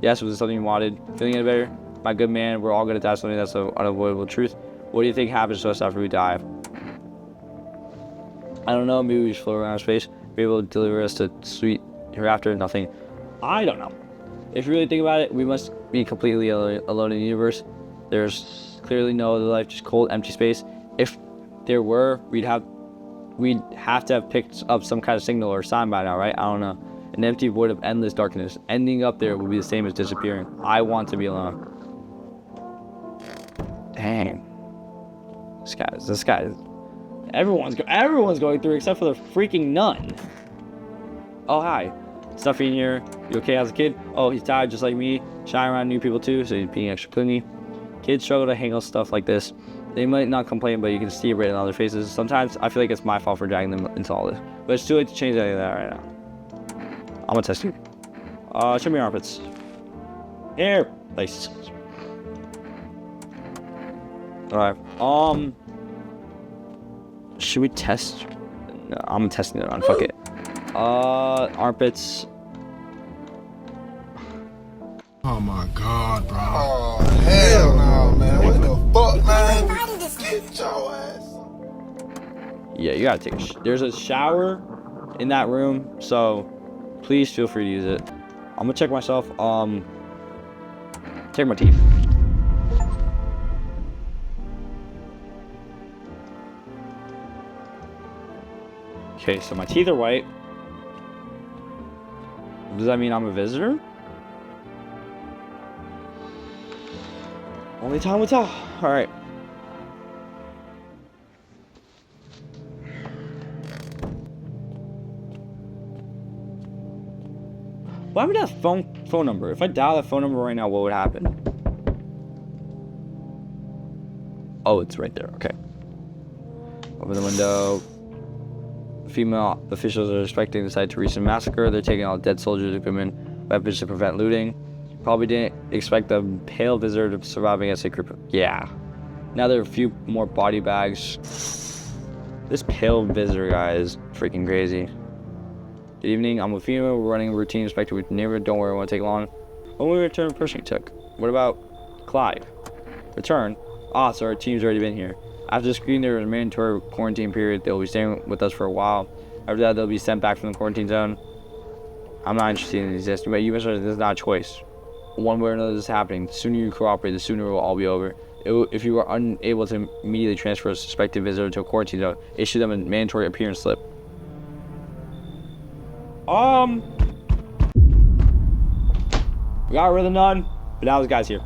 Yes, was it something you wanted? Feeling any better? My good man, we're all going to die something that's an unavoidable truth. What do you think happens to us after we die? I don't know. Maybe we just float around space. Be able to deliver us to sweet hereafter. Nothing. I don't know. If you really think about it, we must be completely alone in the universe. There's clearly no other life, just cold, empty space. If there were, we'd have to have picked up some kind of signal or sign by now, right? I don't know. An empty void of endless darkness. Ending up there would be the same as disappearing. I want to be alone. Dang. This guy. Everyone's going through except for the freaking nun. Oh, hi. Stuffy in here. You okay as a kid? Oh, he's tired just like me. Shy around new people too, so he's being extra clingy. Kids struggle to handle stuff like this. They might not complain, but you can see it written on their faces. Sometimes I feel like it's my fault for dragging them into all this. But it's too late to change any of that right now. I'm gonna test you. Show me your armpits. Here. Nice. Alright. Should we test? No, I'm testing it on. Fuck it. Armpits. Oh my god, bro. Oh, hell no, man. What the fuck, man? Get your ass. Yeah, you gotta take a there's a shower in that room, so please feel free to use it. I'm gonna check myself. Check my teeth. Okay, so my teeth are white. Does that mean I'm a visitor? Only time will tell. Alright. What happened to that phone number? If I dial that phone number right now, what would happen? Oh, it's right there. Okay. Open the window. Female officials are expecting the site to recent massacre. They're taking all dead soldiers, equipment, weapons to prevent looting. Probably didn't expect the pale visitor to survive against a group. Yeah. Now there are a few more body bags. This pale visitor guy is freaking crazy. Good evening. I'm with FEMA. We're running a routine inspector with the neighborhood. Don't worry, it won't take long. When we return, person you took. What about Clive? Return? Ah, so our team's already been here. After the screen, there is a mandatory quarantine period. They'll be staying with us for a while. After that, they'll be sent back from the quarantine zone. I'm not interested in these, but you must understand this is not a choice. One way or another, this is happening. The sooner you cooperate, the sooner it will all be over. If you are unable to immediately transfer a suspected visitor to a quarantine zone, issue them a mandatory appearance slip. got rid of none, but now this guy's here.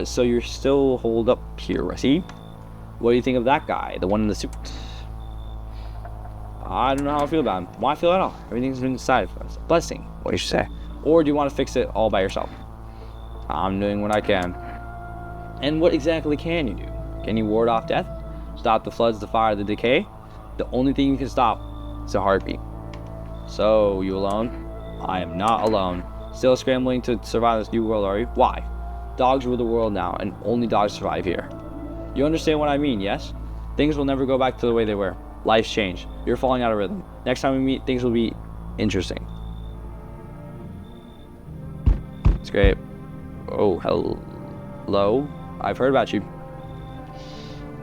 So you're still holed up here, see? What do you think of that guy, the one in the suit? I don't know how I feel about him. Why feel at all? Everything's been decided for us. A blessing, what do you say? Or do you want to fix it all by yourself? I'm doing what I can. And what exactly can you do? Can you ward off death? Stop the floods, the fire, the decay? The only thing you can stop is a heartbeat. So, you alone? I am not alone. Still scrambling to survive this new world, are you? Why? Dogs rule the world now, and only dogs survive here. You understand what I mean, yes? Things will never go back to the way they were. Life's changed. You're falling out of rhythm. Next time we meet, things will be interesting. It's great. Oh, hello? I've heard about you.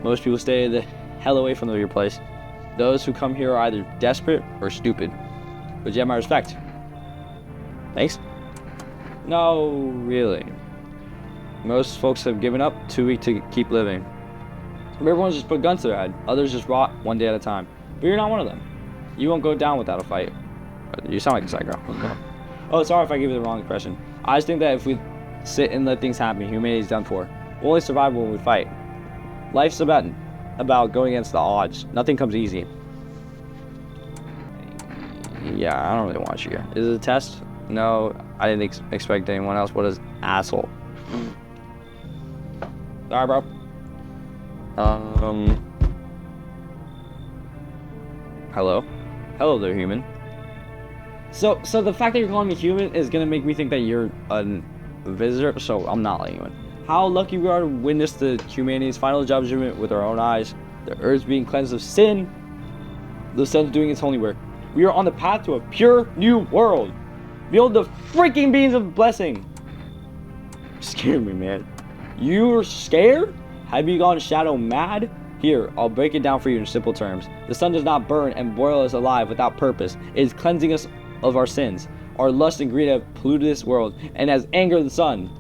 Most people stay the hell away from your place. Those who come here are either desperate or stupid. But you have my respect. Thanks? No, really. Most folks have given up, too weak to keep living. Everyone's just put guns to their head. Others just rot one day at a time. But you're not one of them. You won't go down without a fight. You sound like a psycho. Oh, sorry if I gave you the wrong impression. I just think that if we sit and let things happen, humanity's done for. We'll only survive when we fight. Life's about going against the odds. Nothing comes easy. Yeah, I don't really want you here. Is it a test? No, I didn't expect anyone else. What is asshole? Sorry, bro. Hello? Hello there, human. So the fact that you're calling me human is gonna make me think that you're a visitor, so I'm not letting you in. How lucky we are to witness the humanity's final judgment with our own eyes. The earth's being cleansed of sin. The sun's doing its holy work. We are on the path to a pure new world. Behold the freaking beams of blessing. Scared me, man. You're scared? Have you gone shadow mad? Here, I'll break it down for you in simple terms. The sun does not burn and boil us alive without purpose. It is cleansing us of our sins. Our lust and greed have polluted this world and has angered the sun.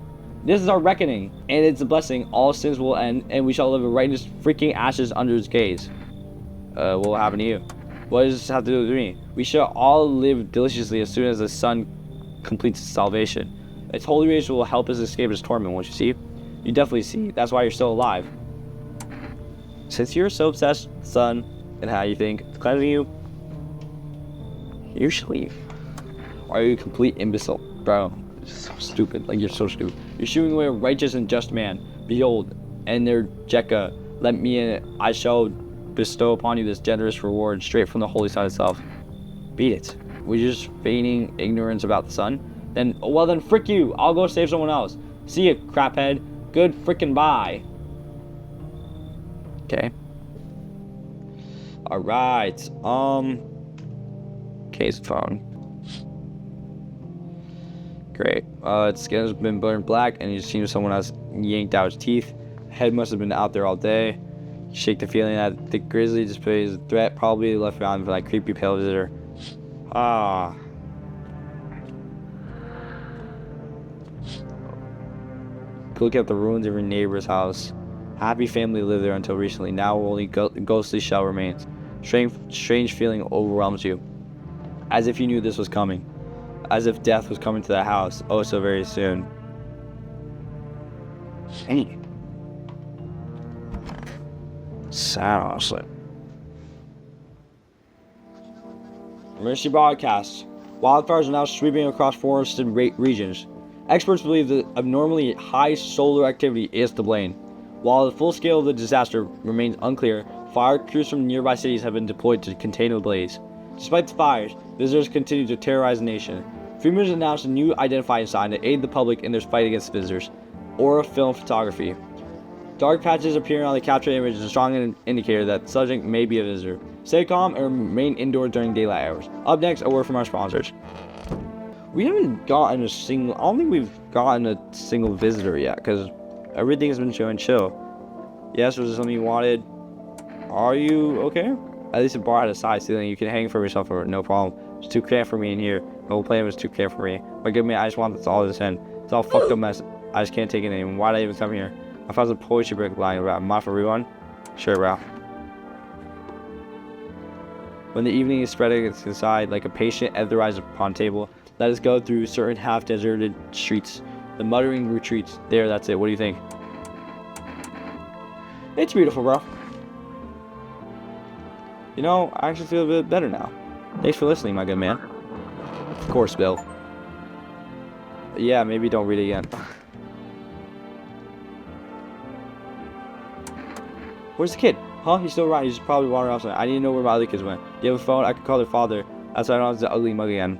This is our reckoning, and it's a blessing. All sins will end, and we shall live in righteous freaking ashes under his gaze. What will happen to you? What does this have to do with me? We shall all live deliciously as soon as the sun completes its salvation. Its holy rays will help us escape its torment, won't you see? You definitely see. That's why you're still alive. Since you're so obsessed with the sun and how you think it's cleansing you, usually, are you a complete imbecile? Bro, so stupid. Like, you're so stupid. You're shooing away a righteous and just man. Behold, Ender Jekka, let me in. I shall bestow upon you this generous reward straight from the holy side itself. Beat it. We're just feigning ignorance about the sun? Then, well then, frick you. I'll go save someone else. See ya, craphead. Good frickin' bye. Okay. Alright. Case phone. Great. Its skin has been burned black, and you seem someone has yanked out its teeth. Head must have been out there all day. You shake the feeling that the grizzly displays a threat, probably left behind for that creepy pale visitor. Ah. Look at the ruins of your neighbor's house. Happy family lived there until recently. Now only ghostly shell remains. Strange feeling overwhelms you. As if you knew this was coming. As if death was coming to the house. Oh, so very soon. Hey. Sad, honestly. Emergency broadcast. Wildfires are now sweeping across forested regions. Experts believe that abnormally high solar activity is to blame. While the full scale of the disaster remains unclear, fire crews from nearby cities have been deployed to contain the blaze. Despite the fires, visitors continue to terrorize the nation. Freeman announced a new identifying sign to aid the public in their fight against visitors. Aura Film Photography. Dark patches appearing on the captured image is a strong indicator that the subject may be a visitor. Stay calm and remain indoors during daylight hours. Up next, a word from our sponsors. We haven't gotten a single... I don't think we've gotten a single visitor yet, because everything has been showing chill. Yes, was there something you wanted? Are you okay? At least the bar had a side ceiling. You can hang for yourself for no problem. It's too cramped for me in here. The whole plan was too cramped for me. But give me, I just want this all this in. It's all fucked up mess. I just can't take it anymore. Why'd I even come here? I found some poetry book lying around. Mind for everyone? Sure, bro. When the evening is spreading inside like a patient etherized upon table, let us go through certain half-deserted streets. The muttering retreats. There, that's it. What do you think? It's beautiful, bro. You know, I actually feel a bit better now. Thanks for listening, my good man. Of course, Bill. Yeah, maybe don't read it again. Where's the kid? Huh? He's still around. He's just probably wandering outside. I need to know where my other kids went. Do you have a phone? I could call their father. That's why I don't have the ugly mug again.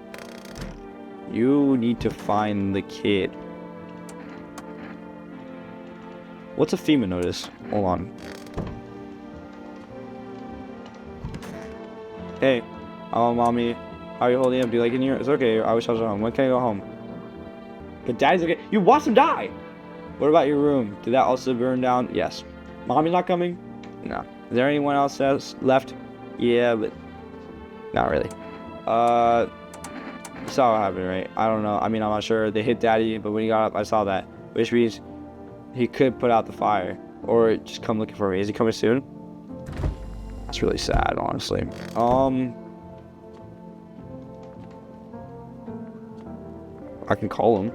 You need to find the kid. What's a FEMA notice? Hold on. Hey. Oh, mommy. How are you holding up? Do you like it in here? It's okay. I wish I was home. When can I go home? But daddy's okay. You watched him die! What about your room? Did that also burn down? Yes. Mommy's not coming? No. Is there anyone else that's left? Yeah, but not really. You saw what happened, right? I don't know. I mean, I'm not sure. They hit daddy, but when he got up, I saw that. Which means he could put out the fire. Or just come looking for me. Is he coming soon? That's really sad, honestly. I can call him.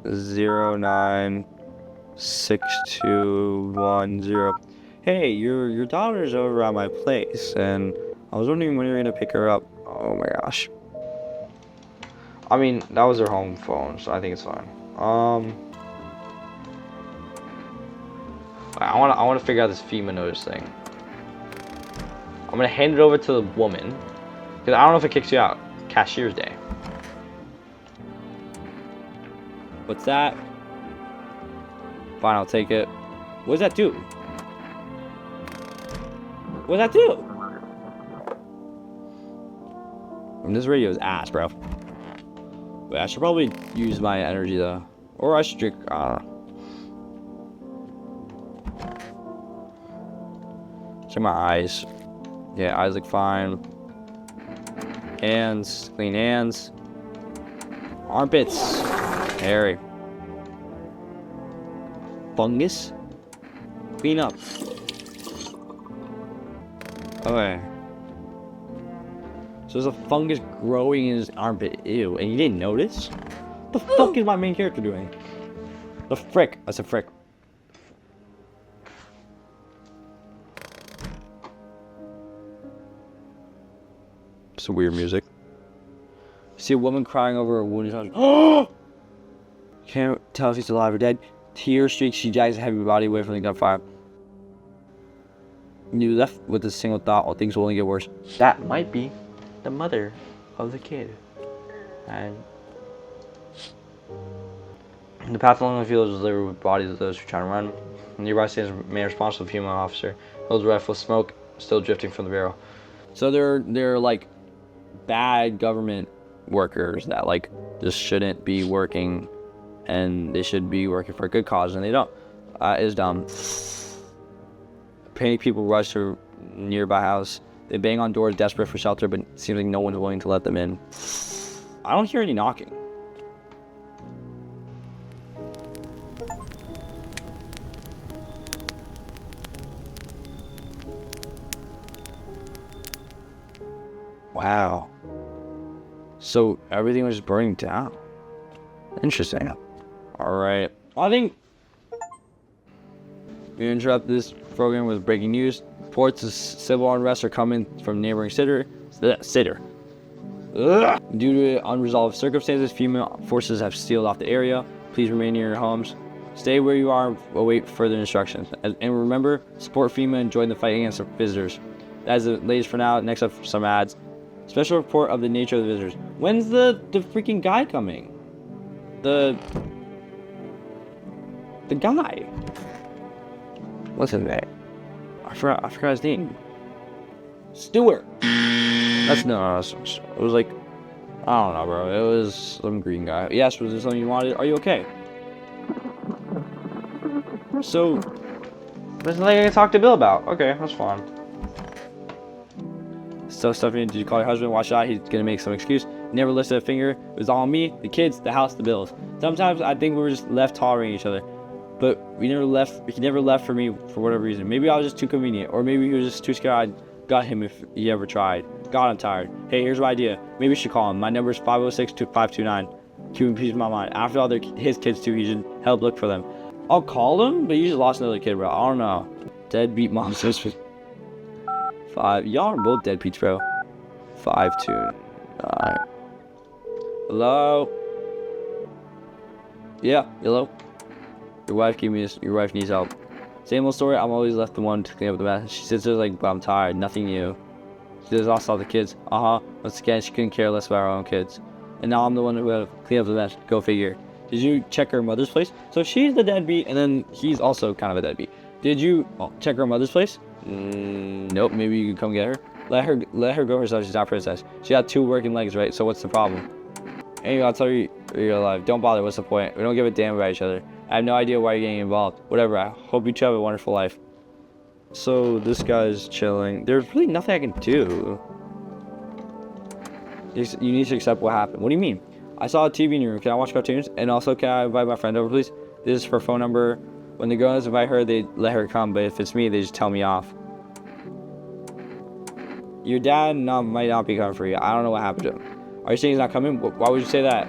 096210. Hey, your daughter's over at my place, and I was wondering when you were gonna pick her up. Oh my gosh. I mean, that was her home phone, so I think it's fine. I wanna figure out this FEMA notice thing. I'm gonna hand it over to the woman, because I don't know if it kicks you out. Cashier's day. What's that? Fine, I'll take it. What does that do? What does that do? This radio is ass, bro. But I should probably use my energy though. Or I should drink, check my eyes. Yeah, eyes look fine. Hands, clean hands. Armpits. Hairy. Fungus? Clean up. Okay. So there's a fungus growing in his armpit. Ew. And you didn't notice? What the fuck is my main character doing? The frick. That's a frick. Some weird music. See a woman crying over a wounded husband. Oh! Can't tell if she's alive or dead. Tear streaks, she drags a heavy body away from the gunfire. You left with a single thought, all things will only get worse. That might be the mother of the kid. And the path along the field is littered with bodies of those who try to run. Nearby stands a man responsible for human officer. Holds a rifle of smoke, still drifting from the barrel. So they're like bad government workers that like just shouldn't be working, and they should be working for a good cause, and they don't. It's dumb. Panic people rush to a nearby house. They bang on doors, desperate for shelter, but it seems like no one's willing to let them in. I don't hear any knocking. Wow. So everything was burning down. Interesting. Alright. I think we interrupt this program with breaking news. Reports of civil unrest are coming from neighboring Due to unresolved circumstances, FEMA forces have sealed off the area. Please remain in your homes. Stay where you are and await further instructions. And remember, support FEMA and join the fight against visitors. That is the latest for now. Next up, some ads. Special report of the nature of the visitors. When's the freaking guy coming? The guy. What's his name? I forgot his name. Stewart. It was like, I don't know, bro. It was some green guy. Yes, was there something you wanted? Are you okay? So, there's nothing I can talk to Bill about. Okay, that's fine. So, Stephanie, did you call your husband? Watch out, he's gonna make some excuse. Never lifted a finger. It was all me, the kids, the house, the bills. Sometimes I think we were just left tolerating each other. But he never left for me for whatever reason. Maybe I was just too convenient, or maybe he was just too scared I'd got him if he ever tried. God, I'm tired. Hey, here's my idea. Maybe we should call him. My number is 506-2529. keeping peace in my mind. After all, his kids too. He should help look for them. I'll call him, but he just lost another kid, bro. I don't know. Deadbeat mom sister. 5. Y'all are both deadbeats, bro. 5-2. Alright. Hello? Yeah, hello? Your wife gave me this. Your wife needs help. Same old story. I'm always left the one to clean up the mess. She sits there like, but I'm tired. Nothing new. She does lost all the kids. Once again, she couldn't care less about her own kids. And now I'm the one who had to clean up the mess. Go figure. Did you check her mother's place? So she's the deadbeat, and then he's also kind of a deadbeat. Did you check her mother's place? Nope. Maybe you can come get her. Let her go herself. She's not a princess. She got 2 working legs, right? So what's the problem? Anyway, I'll tell you you're alive. Don't bother. What's the point? We don't give a damn about each other. I have no idea why you're getting involved. Whatever. I hope you two have a wonderful life. So this guy's chilling. There's really nothing I can do. You need to accept what happened. What do you mean? I saw a TV in your room. Can I watch cartoons? And also, can I invite my friend over, please? This is her phone number. When the girls invite her, they let her come. But if it's me, they just tell me off. Your dad might not be coming for you. I don't know what happened to him. Are you saying he's not coming? Why would you say that?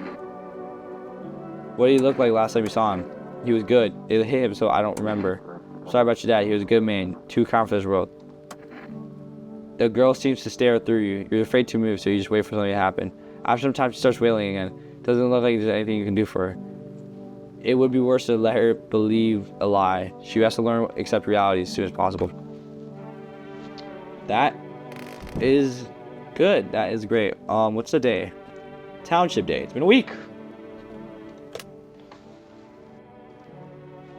What did he look like last time you saw him? He was good. It hit him, so I don't remember. Sorry about your dad. He was a good man. Too calm for this world. The girl seems to stare through you. You're afraid to move, so you just wait for something to happen. After some time, she starts wailing again. Doesn't look like there's anything you can do for her. It would be worse to let her believe a lie. She has to learn to accept reality as soon as possible. That is good. That is great. What's the day? Township Day. It's been a week.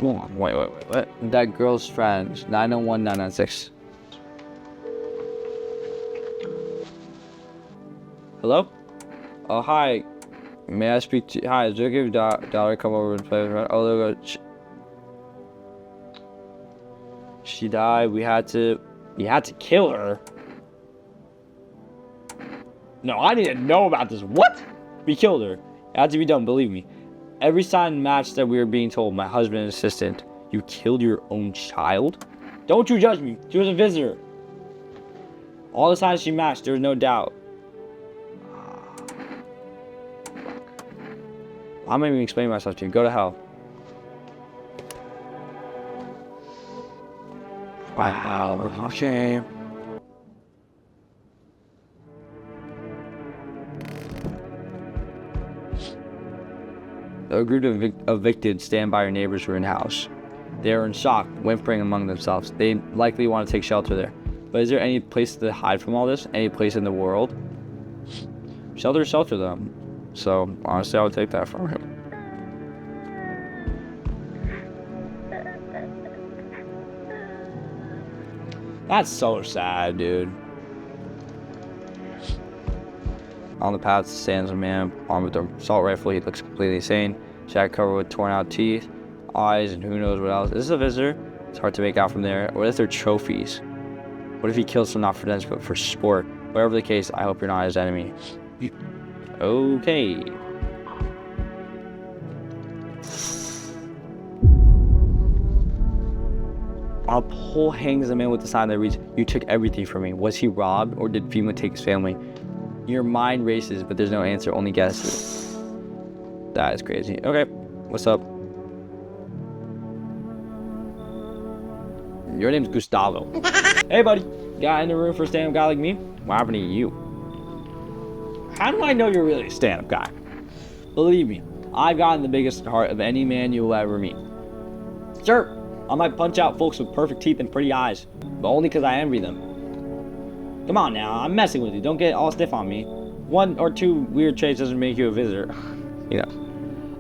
Wait, what? That girl's friend. 901-996. Hello? Oh, hi. May I speak to... Hi, is it okay if daughter come over and play with her? Oh, there we go. She died. We had to kill her. No, I didn't know about this. What? We killed her. It had to be done, believe me. Every sign matched that we were being told. My husband and assistant. You killed your own child? Don't you judge me. She was a visitor. All the signs she matched, there was no doubt. I'm not even explaining myself to you. Go to hell. Wow. Okay. A group of evicted stand by your neighbors who are in the house. They are in shock, whimpering among themselves. They likely want to take shelter there. But is there any place to hide from all this? Any place in the world? Shelter them. So, honestly, I would take that from him. That's so sad, dude. On the path stands a man armed with an assault rifle. He looks completely insane. Jacket covered with torn out teeth, eyes, and who knows what else. Is this a visitor? It's hard to make out from there. What if they're trophies? What if he kills some not for them, but for sport? Whatever the case, I hope you're not his enemy. Okay. A pole hangs the man with the sign that reads, "You took everything from me." Was he robbed, or did FEMA take his family? Your mind races, but there's no answer, only guesses. That is crazy. Okay, what's up? Your name's Gustavo. Hey, buddy. Guy in the room for a stand-up guy like me? What happened to you? How do I know you're really a stand-up guy? Believe me, I've gotten the biggest heart of any man you will ever meet. Sure, I might punch out folks with perfect teeth and pretty eyes, but only because I envy them. Come on now, I'm messing with you. Don't get all stiff on me. 1 or 2 weird traits doesn't make you a visitor. You know,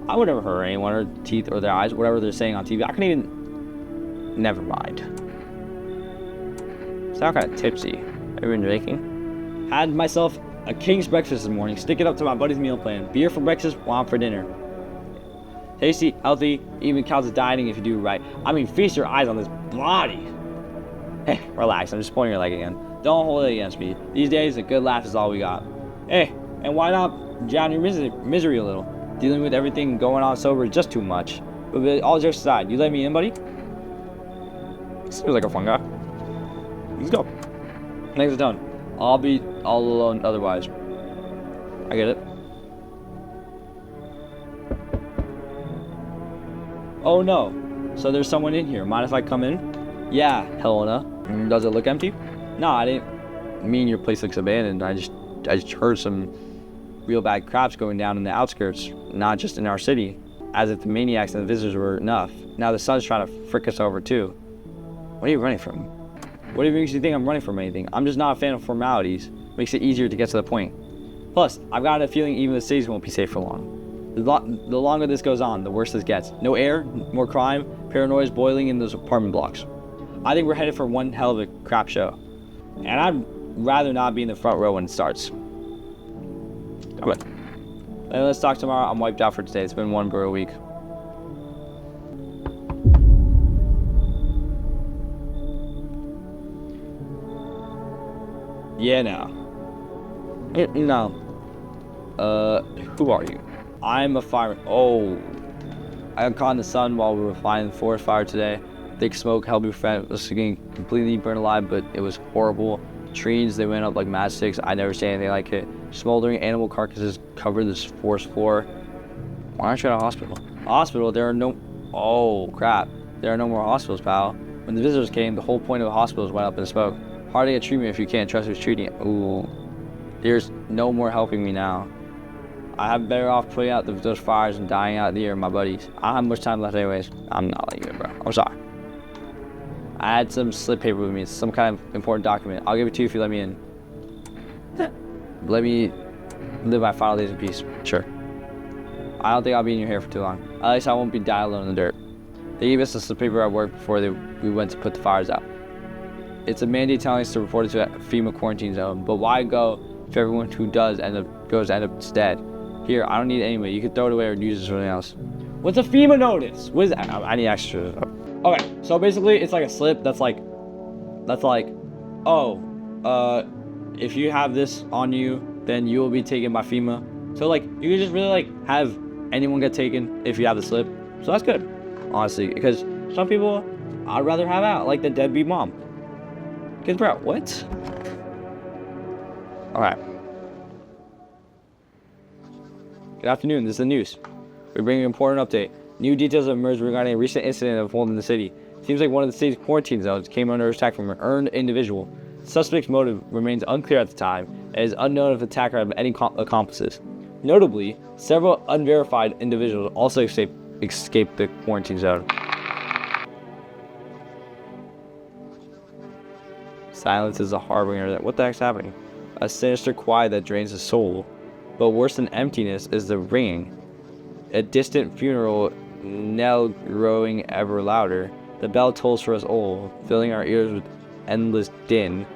I would never hurt anyone, or teeth, or their eyes, whatever they're saying on TV. I couldn't even... Never mind. Sound kind of tipsy. Have you been drinking? Had myself a king's breakfast this morning. Stick it up to my buddy's meal plan. Beer for breakfast, wine for dinner. Tasty, healthy, even counts as dieting if you do it right. I mean, feast your eyes on this body. Hey, relax. I'm just pointing your leg again. Don't hold it against me. These days, a good laugh is all we got. Hey, and why not drown your misery a little? Dealing with everything going on sober is just too much. But all jokes aside, you let me in, buddy? Seems like a fun guy. Let's go. Next done. I'll be all alone otherwise. I get it. Oh no, so there's someone in here. Mind if I come in? Yeah, Helena. Does it look empty? No, I didn't mean your place looks abandoned. I just heard some real bad craps going down in the outskirts, not just in our city. As if the maniacs and the visitors were enough. Now the sun's trying to frick us over too. What are you running from? What makes you think I'm running from anything? I'm just not a fan of formalities. Makes it easier to get to the point. Plus, I've got a feeling even the cities won't be safe for long. The longer this goes on, the worse this gets. No air, more crime, paranoia is boiling in those apartment blocks. I think we're headed for one hell of a crap show. And I'd rather not be in the front row when it starts. Come on. And let's talk tomorrow. I'm wiped out for today. It's been one brutal week. Yeah, no. No. Who are you? I'm a fireman. Oh. I got caught in the sun while we were fighting the forest fire today. Thick smoke held me friend was getting completely burned alive, but it was horrible. Trees, they went up like matchsticks. I never seen anything like it. Smoldering animal carcasses covered this forest floor. Why aren't you at a hospital? Hospital? There are no... Oh, crap. There are no more hospitals, pal. When the visitors came, the whole point of the hospitals went up in smoke. Hard to get treatment if you can't trust who's treating it. Ooh. There's no more helping me now. I have better off putting out those fires and dying out here with my buddies. I don't have much time left anyways. I'm not letting you in, bro. I'm sorry. I had some slip paper with me. It's some kind of important document. I'll give it to you if you let me in. Let me live my final days in peace. Sure. I don't think I'll be in your hair for too long. At least I won't be dying alone in the dirt. They gave us the slip paper at work before we went to put the fires out. It's a mandate telling us to report it to a FEMA quarantine zone, but why go if everyone who does end up dead? Here, I don't need it anyway. You can throw it away or use it for something else. What's a FEMA notice? What is that? I need extra. Okay, so basically it's like a slip that's like, oh, if you have this on you, then you will be taken by FEMA. So like, you can just really like have anyone get taken if you have the slip. So that's good, honestly, because some people I'd rather have out, like the deadbeat mom. Because bro, what? All right. Good afternoon, this is the news. We're bringing an important update. New details have emerged regarding a recent incident unfolded in the city. Seems like one of the city's quarantine zones came under attack from an armed individual. The suspect's motive remains unclear at the time, and it is unknown if the attacker had any accomplices. Notably, several unverified individuals also escaped the quarantine zone. Silence is a harbinger that what the heck's happening? A sinister quiet that drains the soul. But worse than emptiness is the ringing. A distant funeral knell growing ever louder. The bell tolls for us all, filling our ears with endless din.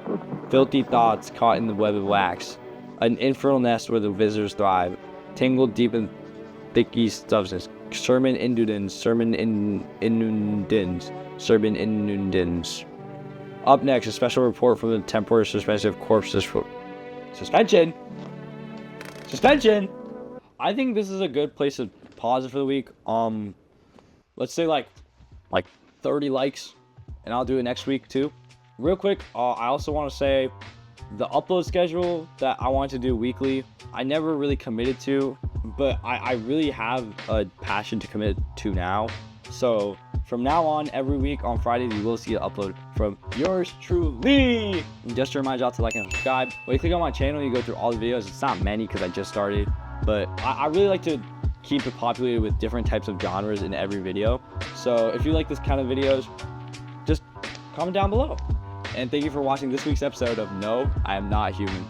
Filthy thoughts caught in the web of wax. An infernal nest where the visitors thrive. Tangled deep in thicky substance. Sermon indudens, sermon inundens, sermon inundens. Up next, a special report from the temporary suspension of corpses for suspension. I think this is a good place to pause it for the week. Let's say like 30 likes, and I'll do it next week too. Real quick, I also want to say the upload schedule that I want to do weekly, I never really committed to, but I really have a passion to commit to now. So from now on, every week on Fridays, you will see an upload from yours truly. And just to remind y'all to like and subscribe. When you click on my channel, you go through all the videos. It's not many because I just started, but I really like to keep it populated with different types of genres in every video. So if you like this kind of videos, just comment down below. And thank you for watching this week's episode of No, I Am Not Human.